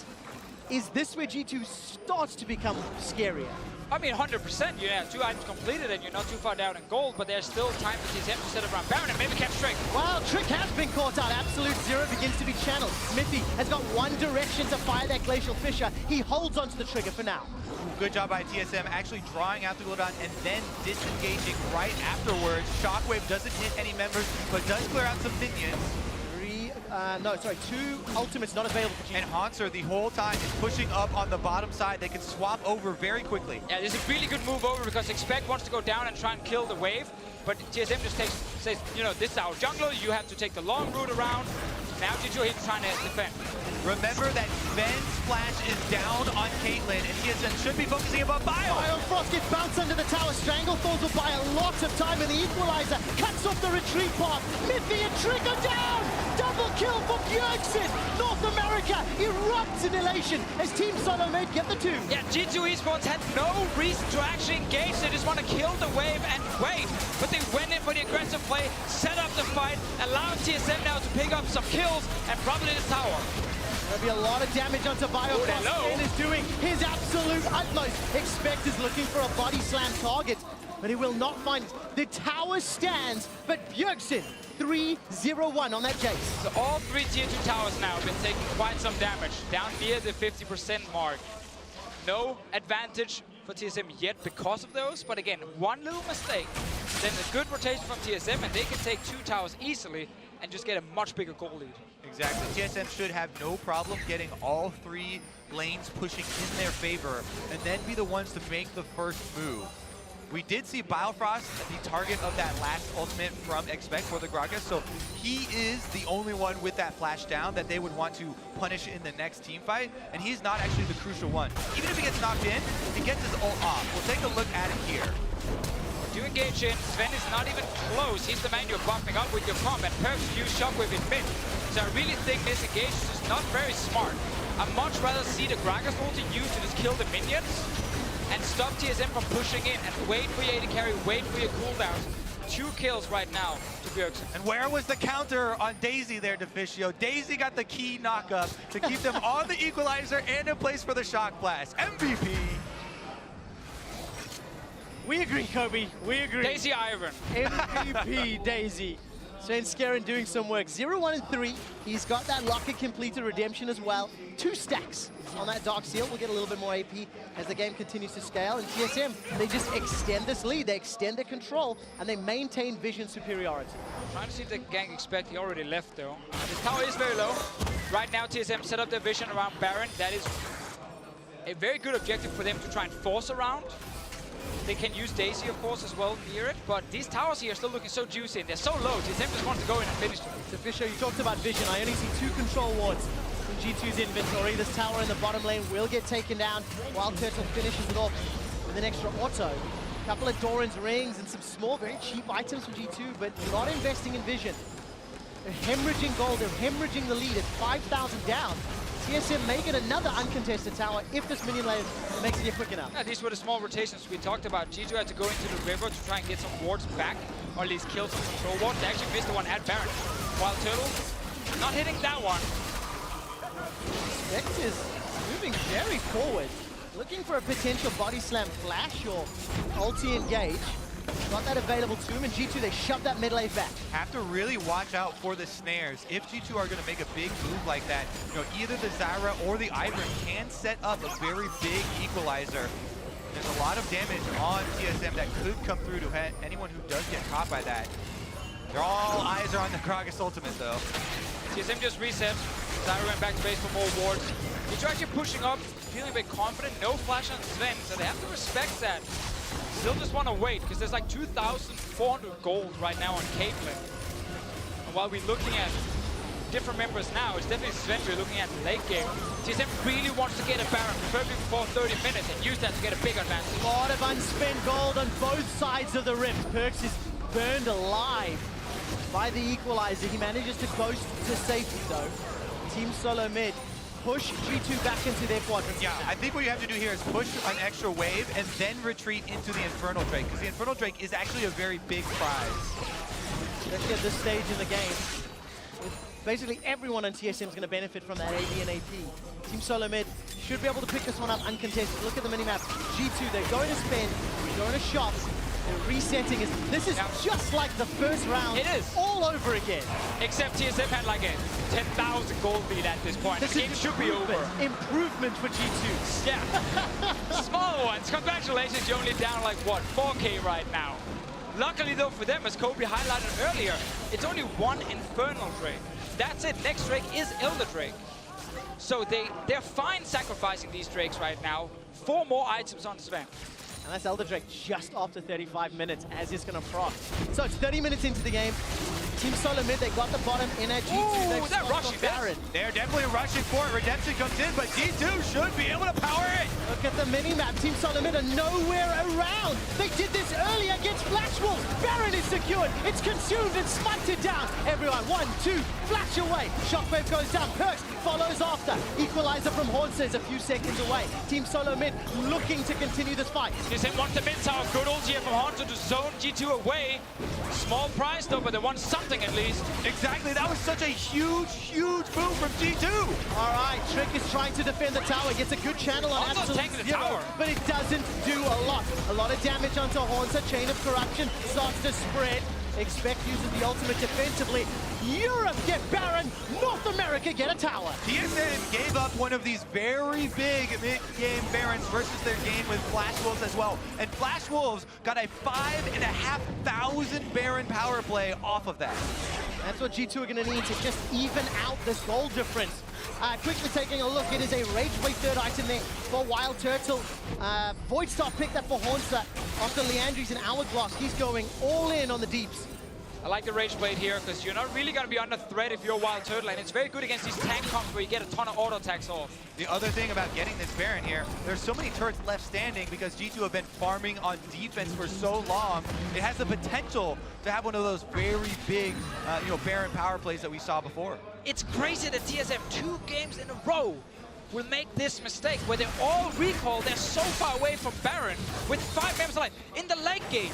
Is this where G2 starts to become scarier? I mean, 100%. You have 2 items completed and you're not too far down in gold, but there's still time for TSM to set up around Baron and maybe catch Trick. Wow, Trick has been caught out. Absolute Zero begins to be channeled. Smithy has got one direction to fire that Glacial Fissure. He holds onto the trigger for now. Good job by TSM actually drawing out the cooldown and then disengaging right afterwards. Shockwave doesn't hit any members, but does clear out some minions. 2 ultimates not available for G2. And Hanser the whole time is pushing up on the bottom side. They can swap over very quickly. Yeah, this is a really good move over because Expect wants to go down and try and kill the wave, but TSM just says, this is our jungler, you have to take the long route around. Now G2 is trying to defend. Remember that Sven's flash is down on Caitlyn, and TSM should be focusing above Bio. Frost gets bounced under the tower. Stranglethorns will buy a lot of time, and the Equalizer cuts off the retreat path. Miffy and Trick are down! Double kill for Bjergsen! North America erupts in elation as Team SoloMid get the 2. Yeah, G2 eSports had no reason to actually engage. They just want to kill the wave and wait. But they went in for the aggressive play, set up the fight, allowing TSM now to pick up some kills and probably the tower. There'll be a lot of damage onto Biofrost. Ben is doing his absolute utmost. Expect is looking for a body slam target, but he will not find it. The tower stands, but Bjergsen 3-0-1 on that Jace. So all 3 tier 2 towers now have been taking quite some damage, down near the 50% mark. No advantage for TSM yet because of those, but again, one little mistake, then a good rotation from TSM, and they can take 2 towers easily and just get a much bigger goal lead. Exactly. TSM should have no problem getting all 3 lanes pushing in their favor and then be the ones to make the first move. We did see Biofrost the target of that last ultimate from Expect for the Gragas, so he is the only one with that flash down that they would want to punish in the next team fight, and he's not actually the crucial one. Even if he gets knocked in, he gets his ult off. We'll take a look at it here. Do engage in, Sven is not even close. He's the man you're buffing up with your comp, and Perks use Shockwave in mid. So I really think this engage is not very smart. I'd much rather see the Gragas ulti used to just kill the minions and stop TSM from pushing in and wait for your AD carry, wait for your cooldowns. 2 kills right now to Bjergsen. And where was the counter on Daisy there, Deficio? Daisy got the key knock-up to keep them on the equalizer and in place for the shock blast. MVP. We agree, Kobe. We agree. Daisy Iron. MVP Daisy. Svenskeren doing some work. 0-1-3. He's got that locker completed redemption as well. 2 stacks on that Dark Seal. We'll get a little bit more AP as the game continues to scale. And TSM, they just extend this lead. They extend their control, and they maintain vision superiority. Trying to see if they can gang Expect. He already left, though. This tower is very low. Right now, TSM set up their vision around Baron. That is a very good objective for them to try and force around. They can use Daisy, of course, as well near it, but these towers here are still looking so juicy and they're so low. TSM just wants to go in and finish them. So Fisher, you talked about vision. I only see 2 control wards in G2's inventory. This tower in the bottom lane will get taken down while Turtle finishes it off with an extra auto. A couple of Doran's rings and some small, very cheap items from G2, but not investing in vision. They're hemorrhaging gold, they're hemorrhaging the lead at 5,000 down. TSM may get another uncontested tower if this minion wave makes it here quick enough. Yeah, these were the small rotations we talked about. G2 had to go into the river to try and get some wards back, or at least kill some control wards. They actually missed the one at Baron. Wild Turtle, not hitting that one. Vex is moving very forward, looking for a potential body slam flash or ulti engage. Got that available to him, and G2, they shove that mid lane back. Have to really watch out for the snares. If G2 are going to make a big move like that, you know, either the Zyra or the Ivern can set up a very big equalizer. There's a lot of damage on TSM that could come through to anyone who does get caught by that. All eyes are on the Gragas ultimate, though. TSM just reset. Zyra went back to base for more wards. G2 actually pushing up, feeling a bit confident. No flash on Sven, so they have to respect that. Still just want to wait, because there's like 2,400 gold right now on Caitlyn. And while we're looking at different members now, it's definitely Sven we're looking at the late game. TSM really wants to get a Baron, preferably before 30 minutes, and use that to get a big advantage. A lot of unspent gold on both sides of the rift. Perkz is burned alive by the equalizer. He manages to coast to safety, though. Team SoloMid push G2 back into their quadrant. Yeah, I think what you have to do here is push an extra wave and then retreat into the Infernal Drake, because the Infernal Drake is actually a very big prize. Especially at this stage in the game. Basically everyone on TSM is going to benefit from that AD and AP. Team SoloMid should be able to pick this one up uncontested. Look at the minimap. G2, they're going to spin, they're going to shop. They're resetting. This is just like the first round. It is. All over again. Except TSM had like a 10,000 gold lead at this point. The game should be over. Improvement for G2. Yeah. Small ones. Congratulations, you're only down like, what, 4K right now. Luckily though for them, as Kobe highlighted earlier, it's only one Infernal Drake. That's it. Next Drake is Elder Drake. So they're fine sacrificing these Drakes right now. 4 more items on Sven. And that's Elder Drake just after 35 minutes as he's going to proc. So it's 30 minutes into the game. Team SoloMid, they got the bottom in at G2. Ooh, they're rushing Baron. They're definitely rushing for it. Redemption comes in, but G2 should be able to power it. Look at the mini-map. Team SoloMid are nowhere around. They did this earlier against Flash Wolves. Baron is secured. It's consumed and smited down. Everyone, 1, 2, flash away. Shockwave goes down. Perkz follows after. Equalizer from Hornster is a few seconds away. Team SoloMid looking to continue this fight. TSM wants the mid tower. Good ult here from Hornster to zone G2 away. Small prize though, but they want something at least. Exactly. That was such a huge, huge move from G2. All right, Trick is trying to defend the tower. Gets a good channel on Also Absolute taking the Zero, tower. but it doesn't do a lot. A lot of damage onto Hornster. Chain of Corruption starts to spread. Expect uses the ultimate defensively. Europe get Baron. North America get a tower. TSM gave up one of these very big mid-game Barons versus their game with Flash Wolves as well. And Flash Wolves got a 5,500 Baron power play off of that. That's what G2 are going to need to just even out this goal difference. Quickly taking a look, it is a Rage Blade third item there for Wild Turtle. Void Star picked that for Hornster after Leandri's in Hourglass. He's going all in on the deeps. I like the Rage Blade here because you're not really going to be under threat if you're Wild Turtle, and it's very good against these tank comps where you get a ton of auto attacks off. The other thing about getting this Baron here, there's so many turrets left standing because G2 have been farming on defense for so long. It has the potential to have one of those very big, Baron power plays that we saw before. It's crazy that TSM 2 games in a row will make this mistake where they're all recall. They're so far away from Baron with 5 members alive in the late game.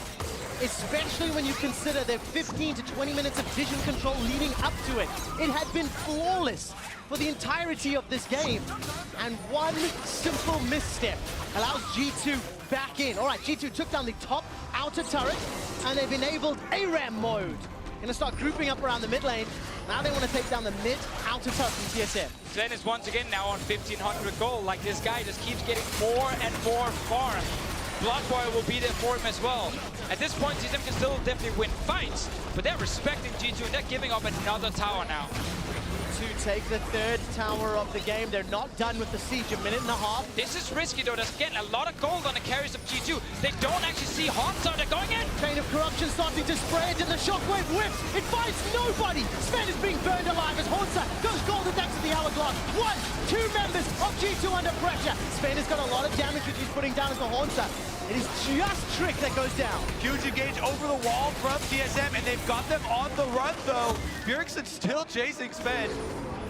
Especially when you consider their 15 to 20 minutes of vision control leading up to it. It had been flawless for the entirety of this game. And one simple misstep allows G2 back in. All right, G2 took down the top outer turret, and they've enabled ARAM mode. Gonna start grouping up around the mid lane. Now they want to take down the mid outer turret from TSM. Sven is once again now on 1,500 gold. Like, this guy just keeps getting more and more farm. Bloodboy will be there for him as well. At this point, TSM can still definitely win fights, but they're respecting G2 and they're giving up another tower now. To take the third tower of the game. They're not done with the siege. A minute and a half. This is risky though. There's again a lot of gold on the carries of G2. They don't actually see Hanzo. They're going in. Chain of Corruption starting to spread, and the Shockwave whips. It finds nobody. Sven is being burned alive as Hanzo goes golden next to the Hourglass. 1, 2 members of G2 under pressure. Sven has got a lot of damage which he's putting down as the Hanzo. It is just Trick that goes down. Huge engage over the wall from TSM, and they've got them on the run, though. Bjergsen's still chasing Sven.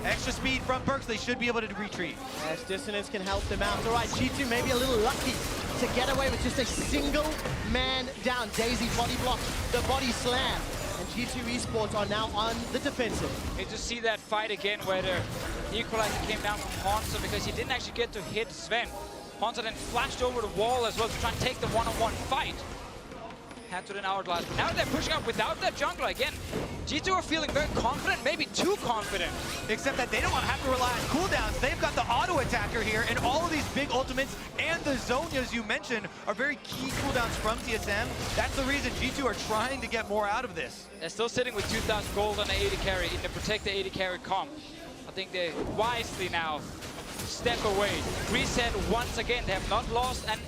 Extra speed from Perks, they should be able to retreat. As Dissonance can help them out. All right, G2 maybe a little lucky to get away with just a single man down. Daisy body blocks the body slam. And G2 eSports are now on the defensive. You just see that fight again where the equalizer came down from Hansa because he didn't actually get to hit Sven. Hansa then flashed over the wall as well to try and take the one-on-one fight. Had to then hourglass. But now they're pushing up without that jungler again. G2 are feeling very confident, maybe too confident. Except that they don't want to have to rely on cooldowns. They've got the auto attacker here, and all of these big ultimates and the Zhonyas you mentioned are very key cooldowns from TSM. That's the reason G2 are trying to get more out of this. They're still sitting with 2,000 gold on the 80 carry in the protect the 80 carry comp. I think they wisely now step away. Reset once again. They have not lost an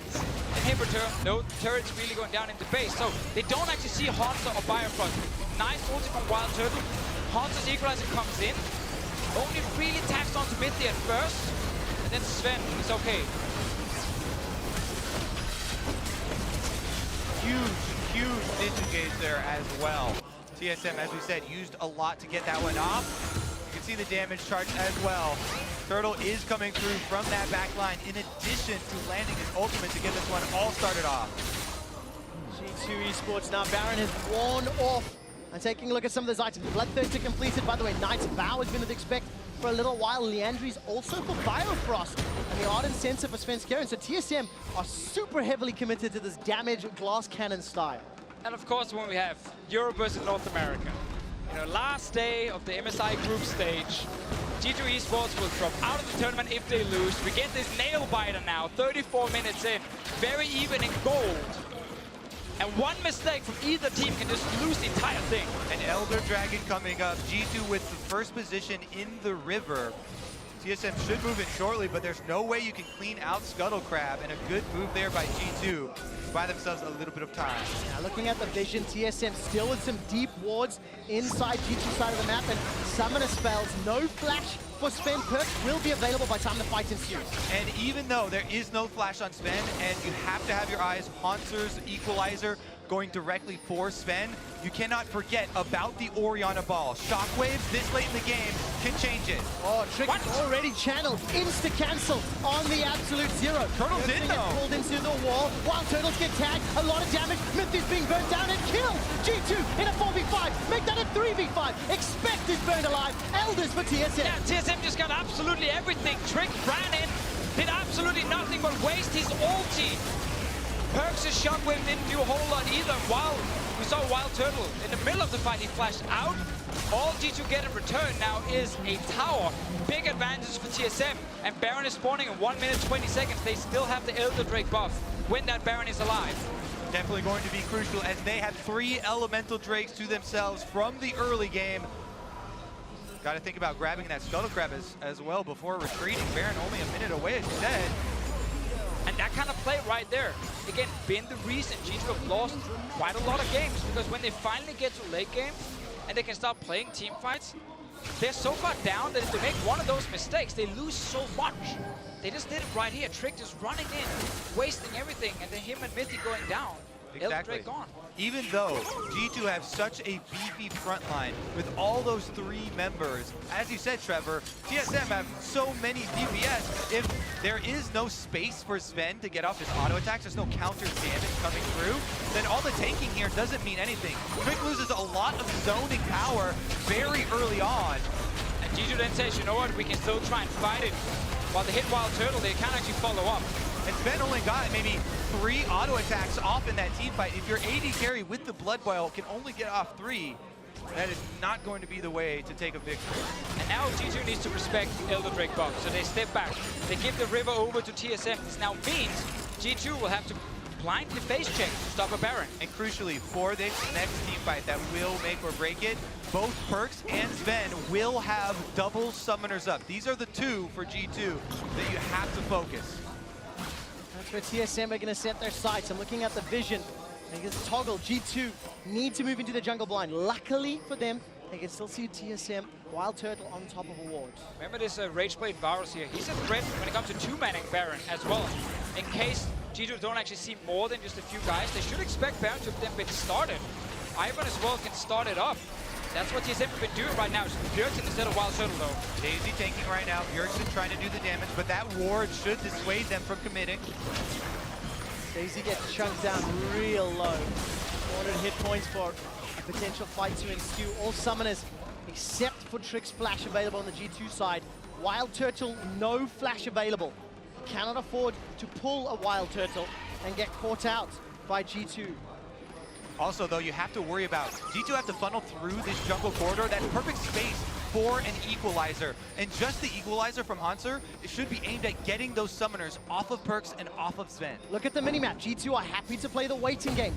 inhibitor. No turrets really going down into base. So they don't actually see Hansa or Bifrost. Nice ulti from Wild Turtle. Hansa's equalizer comes in. Only really taps onto Mithy at first. And then Sven is okay. Huge ninja gauge there as well. TSM, as we said, used a lot to get that one off. You can see the damage chart as well. Turtle is coming through from that back line in addition to landing his ultimate to get this one all started off. G2 eSports now. Baron has worn off. And taking a look at some of those items. Bloodthirster completed. By the way, Knight's Vow has been to expect for a little while. Leandry's also for Biofrost. And the Ardent Sensor for Svenskeren. So TSM are super heavily committed to this damage glass cannon style. And of course, when we have Europe versus North America, you know, last day of the MSI group stage, G2 eSports will drop out of the tournament if they lose. We get this nail biter now, 34 minutes in, very even in gold. And one mistake from either team can just lose the entire thing. An Elder Dragon coming up. G2 with the first position in the river. TSM should move in shortly, but there's no way you can clean out Scuttle Crab, and a good move there by G2 to buy themselves a little bit of time. Now looking at the vision, TSM still with some deep wards inside G2 side of the map, and summoner spells, no flash for Sven. Perks will be available by the time the fight ensues. And even though there is no flash on Sven, and you have to have your eyes, Hanser's equalizer going directly for Sven, you cannot forget about the Orianna ball. Shockwaves this late in the game can change it. Oh, Trick is already channeled. Insta-cancel on the Absolute Zero. Turtles in though. Pulled into the wall. Wild Turtles get tagged. A lot of damage. Mythy's being burnt down and killed. G2 in a 4v5. Make that a 3v5. Expect is burned alive. Elders for TSM. Yeah, TSM just got absolutely everything. Trick ran in, did absolutely nothing but waste his ulti. Perks' shockwave didn't do a whole lot either. While we saw Wild Turtle in the middle of the fight, he flashed out. All G2 get in return now is a tower. Big advantage for TSM. And Baron is spawning in 1 minute 20 seconds. They still have the Elder Drake buff when that Baron is alive. Definitely going to be crucial as they have 3 Elemental Drakes to themselves from the early game. Got to think about grabbing that Scuttle Crab as well before retreating. Baron only a minute away, as you said. And that kind of play right there, again, been the reason G2 have lost quite a lot of games. Because when they finally get to late game and they can start playing team fights, they're so far down that if they make one of those mistakes, they lose so much. They just did it right here. Trick just running in, wasting everything, and then him and Mithy going down. Exactly. Elder Drake gone. Even though G2 have such a beefy front line with all those 3 members, as you said, Trevor, TSM have so many DPS. If there is no space for Sven to get off his auto attacks, there's no counter damage coming through, then all the tanking here doesn't mean anything. Trick loses a lot of zoning power very early on. And G2 then says, you know what, we can still try and fight it. While they hit Wild Turtle, they can't actually follow up. And Sven only got maybe 3 auto attacks off in that team fight. If your AD carry with the Blood Boil can only get off 3, that is not going to be the way to take a victory. And now G2 needs to respect Elder Drake buff, so they step back. They give the river over to TSM. This now means G2 will have to blindly face check to stop a Baron. And crucially, for this next team fight that will make or break it, both Perks and Sven will have double summoners up. These are the 2 for G2 that you have to focus. That's where TSM are going to set their sights. I'm looking at the vision. I think it's toggle. G2 need to move into the jungle blind. Luckily for them, they can still see TSM, Wild Turtle on top of a ward. Remember this Rageblade Varus here. He's a threat when it comes to 2-manning Baron as well. In case G2 don't actually see more than just a few guys, they should expect Baron to have then been started. Ivan as well can start it up. That's what TSM have been doing right now. It's Bjergsen instead of Wild Turtle, though. Daisy tanking right now. Bjergsen trying to do the damage, but that ward should dissuade them from committing. Daisy gets chunked down real low. 400 hit points for a potential fight to ensue. All summoners, except for Trick's flash available on the G2 side. Wild Turtle, no flash available. Cannot afford to pull a Wild Turtle and get caught out by G2. Also, though, you have to worry about G2 have to funnel through this jungle corridor. That's perfect space for an equalizer. And just the equalizer from Hanser, it should be aimed at getting those summoners off of Perkz and off of Sven. Look at the minimap. G2 are happy to play the waiting game.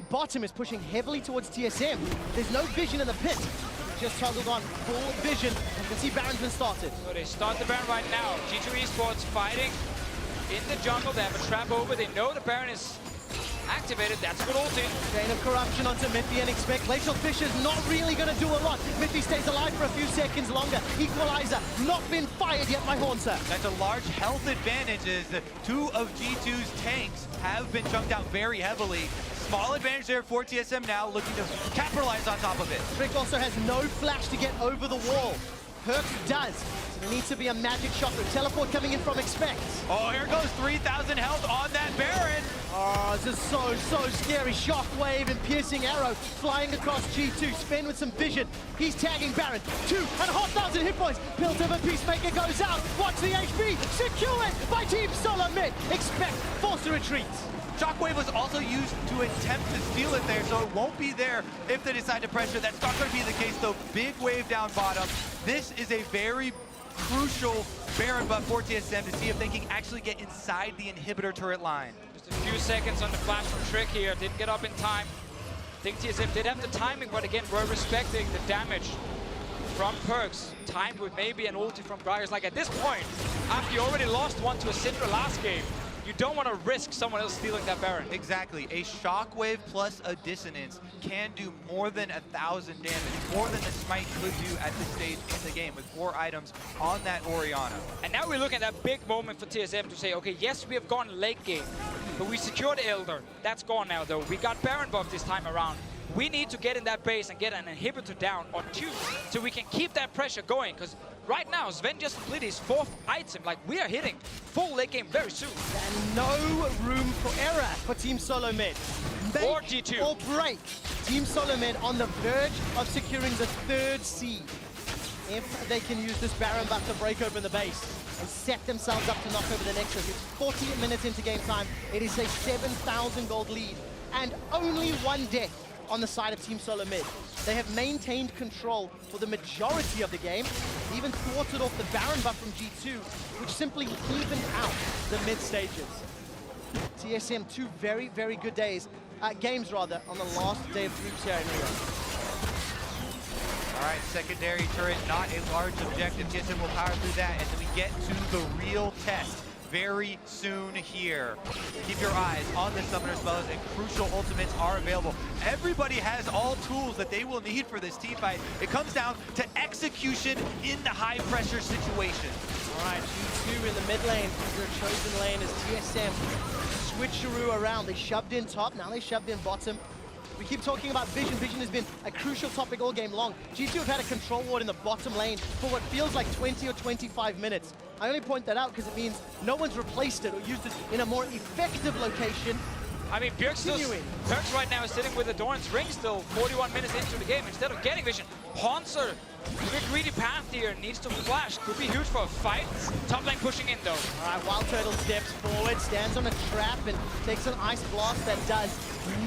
Bottom is pushing heavily towards TSM. There's no vision in the pit. Just toggled on full vision. You can see Baron's been started. So they start the Baron right now. G2 eSports fighting in the jungle. They have a trap over. They know the Baron is activated. That's a good ulti. Chain of corruption onto Miffy and expect Glacial Fish is not really going to do a lot. Miffy stays alive for a few seconds longer. Equalizer not been fired yet by Hanser. That's a large health advantage as the two of G2's tanks have been chunked out very heavily. Small advantage there for TSM now, looking to capitalize on top of it. Trick also has no flash to get over the wall. Perkz does. So there needs to be a magic shot. The teleport coming in from Expect. Oh, here goes 3,000 health on that Baron. Oh, this is so scary. Shockwave and piercing arrow flying across G2. Sven with some vision. He's tagging Baron. 2,500 hit points. Built of a Peacemaker goes out. Watch the HP. Secured by Team SoloMid. Expect forced to retreat. Shockwave was also used to attempt to steal it there, so it won't be there if they decide to pressure. That's not going to be the case, though. Big wave down bottom. This is a very crucial Baron buff for TSM to see if they can actually get inside the inhibitor turret line. Just a few seconds on the flash from Trick here. Didn't get up in time. I think TSM did have the timing, but again, we're respecting the damage from Perkz. Timed with maybe an ulti from Gragas. Like at this point, after you already lost one to a Syndra last game, you don't want to risk someone else stealing that Baron. Exactly. A Shockwave plus a Dissonance can do more than 1,000 damage, more than the Smite could do at this stage in the game with 4 items on that Orianna. And now we're looking at that big moment for TSM to say, okay, yes, we have gone late game, but we secured Elder. That's gone now, though. We got Baron buff this time around. We need to get in that base and get an inhibitor down on 2 so we can keep that pressure going, because right now, Sven just completed his 4th item. Like, we are hitting full late game very soon. And no room for error for Team SoloMid. Make or G2. Or break. Team SoloMid on the verge of securing the 3rd seed. If they can use this Baron buff to break open the base and set themselves up to knock over the Nexus. It's 40 minutes into game time. It is a 7,000 gold lead and only 1 death on the side of Team SoloMid. They have maintained control for the majority of the game, even thwarted off the Baron buff from G2, which simply evened out the mid stages. TSM, 2 very good games on the last day of groups here in Rio. All right, secondary turret, not a large objective. TSM will power through that, and then we get to the real test very soon here. Keep your eyes on the summoner's bows, and crucial ultimates are available. Everybody has all tools that they will need for this team fight. It comes down to execution in the high pressure situation. All right, G2 in the mid lane. Their chosen lane is TSM. Switcheroo around. They shoved in top, now they shoved in bottom. We keep talking about vision. Vision has been a crucial topic all game long. G2 have had a control ward in the bottom lane for what feels like 20 or 25 minutes. I only point that out because it means no one's replaced it or used it in a more effective location. I mean, Perkz right now is sitting with the Doran's ring still 41 minutes into the game. Instead of getting vision, Hanser, a bit greedy path here, needs to flash. Could be huge for a fight. Top lane pushing in though. All right, Wild Turtle steps forward, stands on a trap and takes an ice blast that does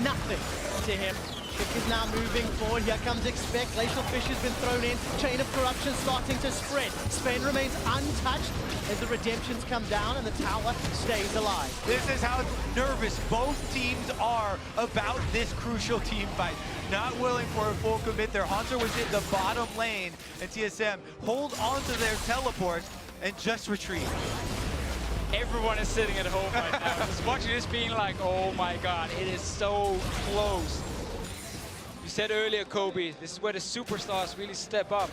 nothing to him. Trick is now moving forward. Here comes Expect. Glacial Fish has been thrown in. Chain of corruption starting to spread. Sven remains untouched as the redemptions come down and the tower stays alive. This is how nervous both teams are about this crucial team fight. Not willing for a full commit there. Hanser was in the bottom lane, and TSM hold on to their teleports and just retreat. Everyone is sitting at home right now, just watching this being like, oh my god, it is so close. You said earlier, Kobe, this is where the superstars really step up.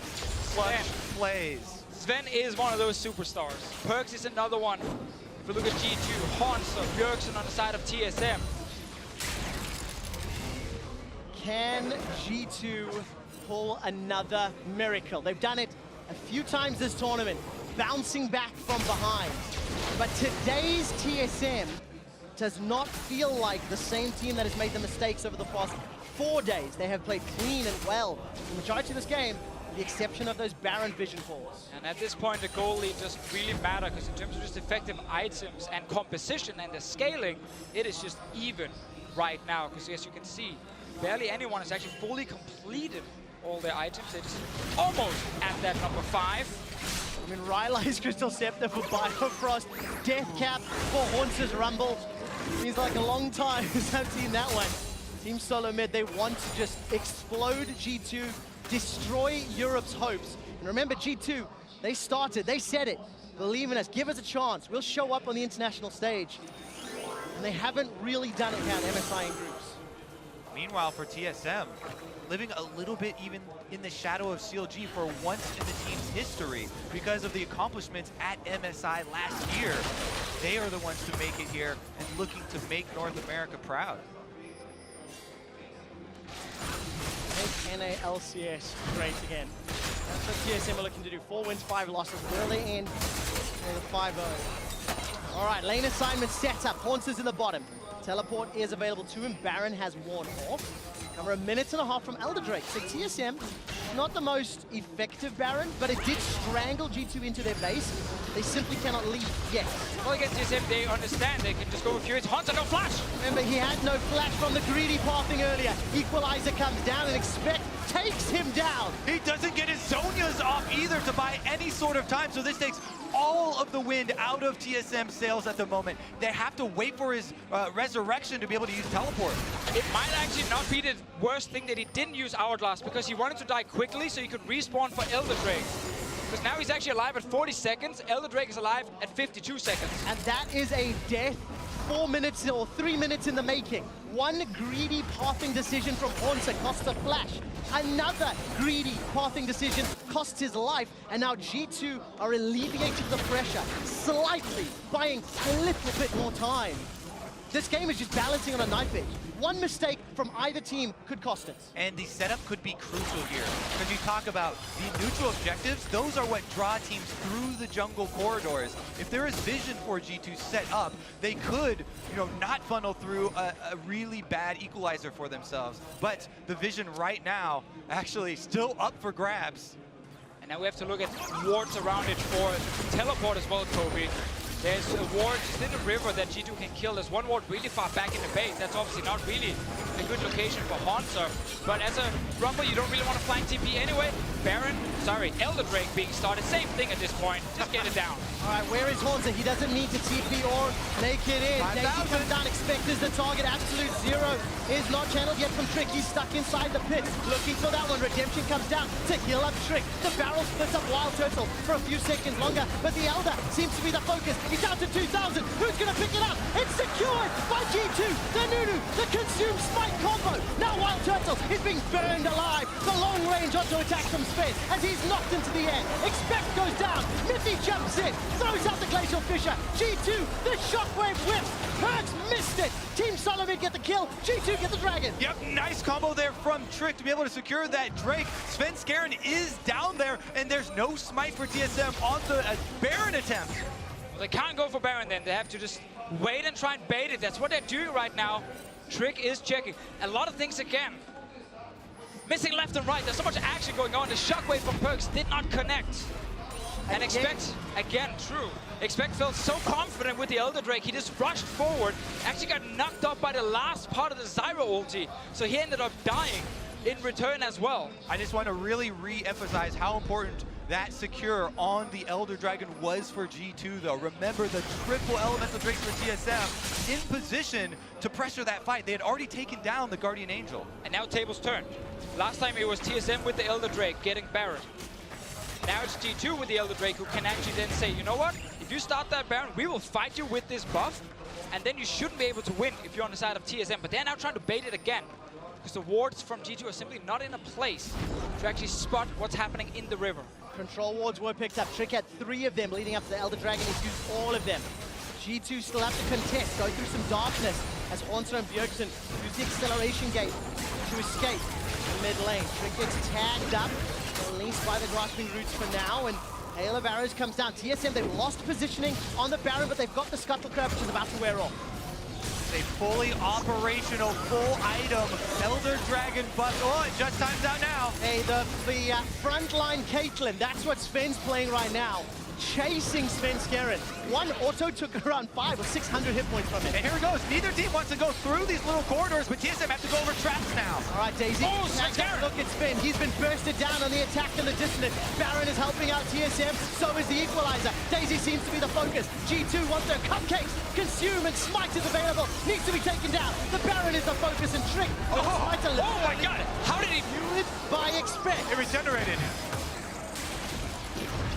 Clutch plays. Sven is one of those superstars. Perkz is another one. If we look at G2, Hanser, Bjergsen on the side of TSM. Can G2 pull another miracle. They've done it a few times this tournament, bouncing back from behind. But today's TSM does not feel like the same team that has made the mistakes over the past 4 days. They have played clean and well the majority of this game, with the exception of those Baron vision calls. And at this point, the goal lead doesn't really matter, because in terms of just effective items and composition and the scaling, it is just even right now. Because as you can see, barely anyone has actually fully completed all their items. It's almost at that number 5. I mean, Rylai's Crystal Scepter for Biofrost, Death Cap for Hauntz's Rumble. Seems like a long time since I've seen that one. Team SoloMid, they want to just explode G2, destroy Europe's hopes. And remember, G2, they started, they said it. Believe in us, give us a chance. We'll show up on the international stage. And they haven't really done it here at MSI in groups. Meanwhile, for TSM, living a little bit even in the shadow of CLG for once in the team's history because of the accomplishments at MSI last year. They are the ones to make it here and looking to make North America proud. Make NALCS great again. That's what TSM are looking to do. 4 wins, 5 losses. Will they end with a 5-0? All right, lane assignment set up. Hauntz's in the bottom. Teleport is available to him. Baron has worn off. Cover a minute and a half from Elder Drake. So TSM, not the most effective Baron, but it did strangle G2 into their base. They simply cannot leave yet. Well, against TSM, they understand they can just go with Furious. Haunter, no flash! Remember, he had no flash from the greedy pathing earlier. Equalizer comes down and Expect takes him down. He doesn't get his Zonias off either to buy any sort of time, so this takes all of the wind out of TSM's sails at the moment. They have to wait for his resurrection to be able to use teleport. It might actually not be the worst thing that he didn't use Hourglass, because he wanted to die quickly so he could respawn for Elder Drake. Because now he's actually alive at 40 seconds. Elder Drake is alive at 52 seconds. And that is a death 4 minutes or 3 minutes in the making. One greedy pathing decision from Haunter costs a flash. Another greedy pathing decision costs his life. And now G2 are alleviating the pressure slightly, buying a little bit more time. This game is just balancing on a knife edge. One mistake from either team could cost it. And the setup could be crucial here. Because you talk about the neutral objectives, those are what draw teams through the jungle corridors. If there is vision for G2 set up, they could, not funnel through a really bad equalizer for themselves. But the vision right now, actually still up for grabs. And now we have to look at wards around it for teleport as well, Kobe. There's a ward just in the river that G2 can kill. There's one ward really far back in the base. That's obviously not really a good location for Haunter. But as a Rumble, you don't really want to flank TP anyway. Elder Drake being started. Same thing at this point. Just get it down. All right, where is Haunter? He doesn't need to TP or make it in. Naked comes down, Expect is the target. Absolute Zero is not channeled yet from Trick. He's stuck inside the pit. Looking for that one. Redemption comes down to heal up Trick. The barrel splits up Wild Turtle for a few seconds longer, but the Elder seems to be the focus. He's down to 2,000. Who's going to pick it up? It's secured by G2. The Nunu, the Consume Spike combo. Now Wild Turtle is being burned alive. The long range auto attack from Spez as he's knocked into the air. Expect goes down. Miffy jumps in, throws out the Glacial Fissure. G2, the shockwave whips. Perks missed it. Team SoloMid get the kill. G2 get the dragon. Yep, nice combo there from Trick to be able to secure that Drake. Sven Skaren is down there, and there's no smite for TSM on the Baron attempt. Well, they can't go for Baron then. They have to just wait and try and bait it. That's what they're doing right now. Trick is checking. A lot of things again. Missing left and right. There's so much action going on. The shockwave from Perks did not connect. And Expect, again, true. Expect felt so confident with the Elder Drake. He just rushed forward. Actually got knocked off by the last part of the Zyra ulti. So he ended up dying in return as well. I just want to really re-emphasize how important that secure on the Elder Dragon was for G2 though. Remember the triple elemental drakes for TSM in position to pressure that fight. They had already taken down the Guardian Angel. And now tables turn. Last time it was TSM with the Elder Drake getting Baron. Now it's G2 with the Elder Drake who can actually then say, you know what? If you start that Baron, we will fight you with this buff. And then you shouldn't be able to win if you're on the side of TSM. But they're now trying to bait it again. Because the wards from G2 are simply not in a place to actually spot what's happening in the river. Control wards were picked up. Trick had 3 of them leading up to the Elder Dragon. He's used all of them. G2 still have to contest, go through some darkness as Haunter and Bjergsen use the acceleration gate to escape. mid lane. Trick gets tagged up, at least by the grasping roots for now, and Hail of Arrows comes down. TSM, they've lost positioning on the Baron, but they've got the Scuttle Crab, which is about to wear off. A fully operational, full item Elder Dragon buff. Oh, it just times out now. Hey, the frontline Caitlyn, that's what Sven's playing right now. Chasing Sven Skeren. One auto took around 5 or 600 hit points from it. And here it goes. Neither team wants to go through these little corridors, but TSM have to go over traps now. All right, Daisy. Oh, Sven Skeren. Look at Sven. He's been bursted down on the attack in the distance. Baron is helping out TSM. So is the Equalizer. Daisy seems to be the focus. G2 wants their cupcakes. Consume and Smite is available. Needs to be taken down. The Baron is the focus and Trick. Oh my God. How did he do it by Expect? It regenerated.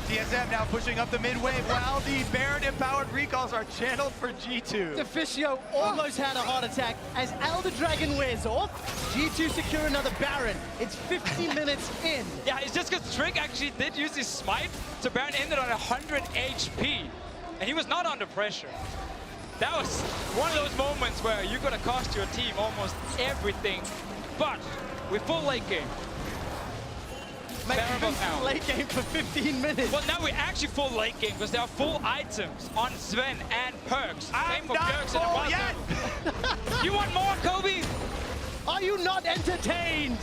TSM now pushing up the mid wave while the Baron-empowered recalls are channeled for G2. Deficio almost had a heart attack as Elder Dragon wears off. G2 secure another Baron. It's 50 minutes in. Yeah, it's just because Trick actually did use his smite, so Baron ended on 100 HP, and he was not under pressure. That was one of those moments where you're going to cost your team almost everything, but with full late game. Maybe Now. late game for 15 minutes. Well, now we're actually full late game because there are full items on Sven and perks. I'm Same for not Bjergsen and full Wild yet. Turtle. You want more, Kobe? Are you not entertained?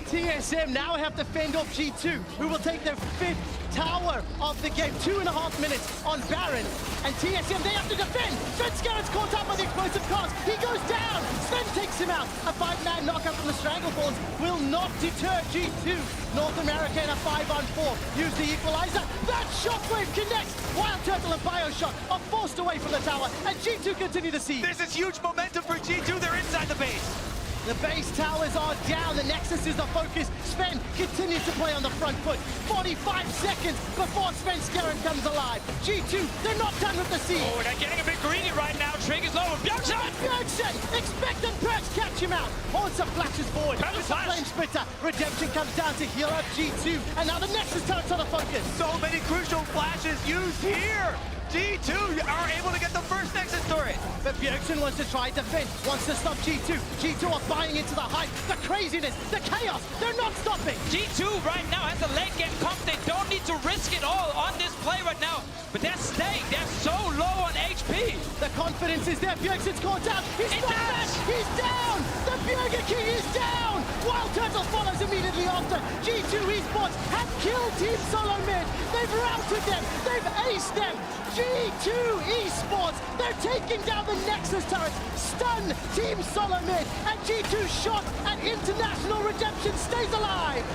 TSM now have to fend off G2, who will take their 5th tower of the game. 2.5 minutes on Baron. And TSM, they have to defend. Sven Skeren's caught up on the explosive cars. He goes down. Sven takes him out. A 5-man knockout from the Stranglethorns will not deter G2. North America in a 5-on-4. Use the Equalizer. That shockwave connects. Wild Turtle and Bioshock are forced away from the tower, and G2 continue to siege. This is huge momentum for G2. They're inside the base. The base towers are down. The Nexus is the focus. Sven continues to play on the front foot. 45 seconds before Sven Skeren comes alive. G2, they're not done with the siege. Oh, they're getting a bit greedy right now. Trick is low. Bjergsen! Bjergsen! Expect them perks catch him out. Orsa flashes forward. Pepper It's a flash. flame splitter. Redemption comes down to heal up G2. And now the Nexus turrets are the focus. So many crucial flashes used here. G2 are able to get the first Nexus turret. But Bjergsen wants to try defense, wants to stop G2. G2 are buying into the hype, the craziness, the chaos. They're not stopping. G2 right now has a late game comp. They don't need to risk it all on this play right now. But they're staying. They're so low on HP. The confidence is there. Bjergsen's caught out. He's not back. He's down. The Bjerger King is down. Wild Turtle follows immediately after. G2 eSports have killed Team SoloMid. They've routed them. They've aced them. G2 eSports, they're taking down the Nexus turrets, stun Team SoloMid, and G2's shot at International Redemption stays alive.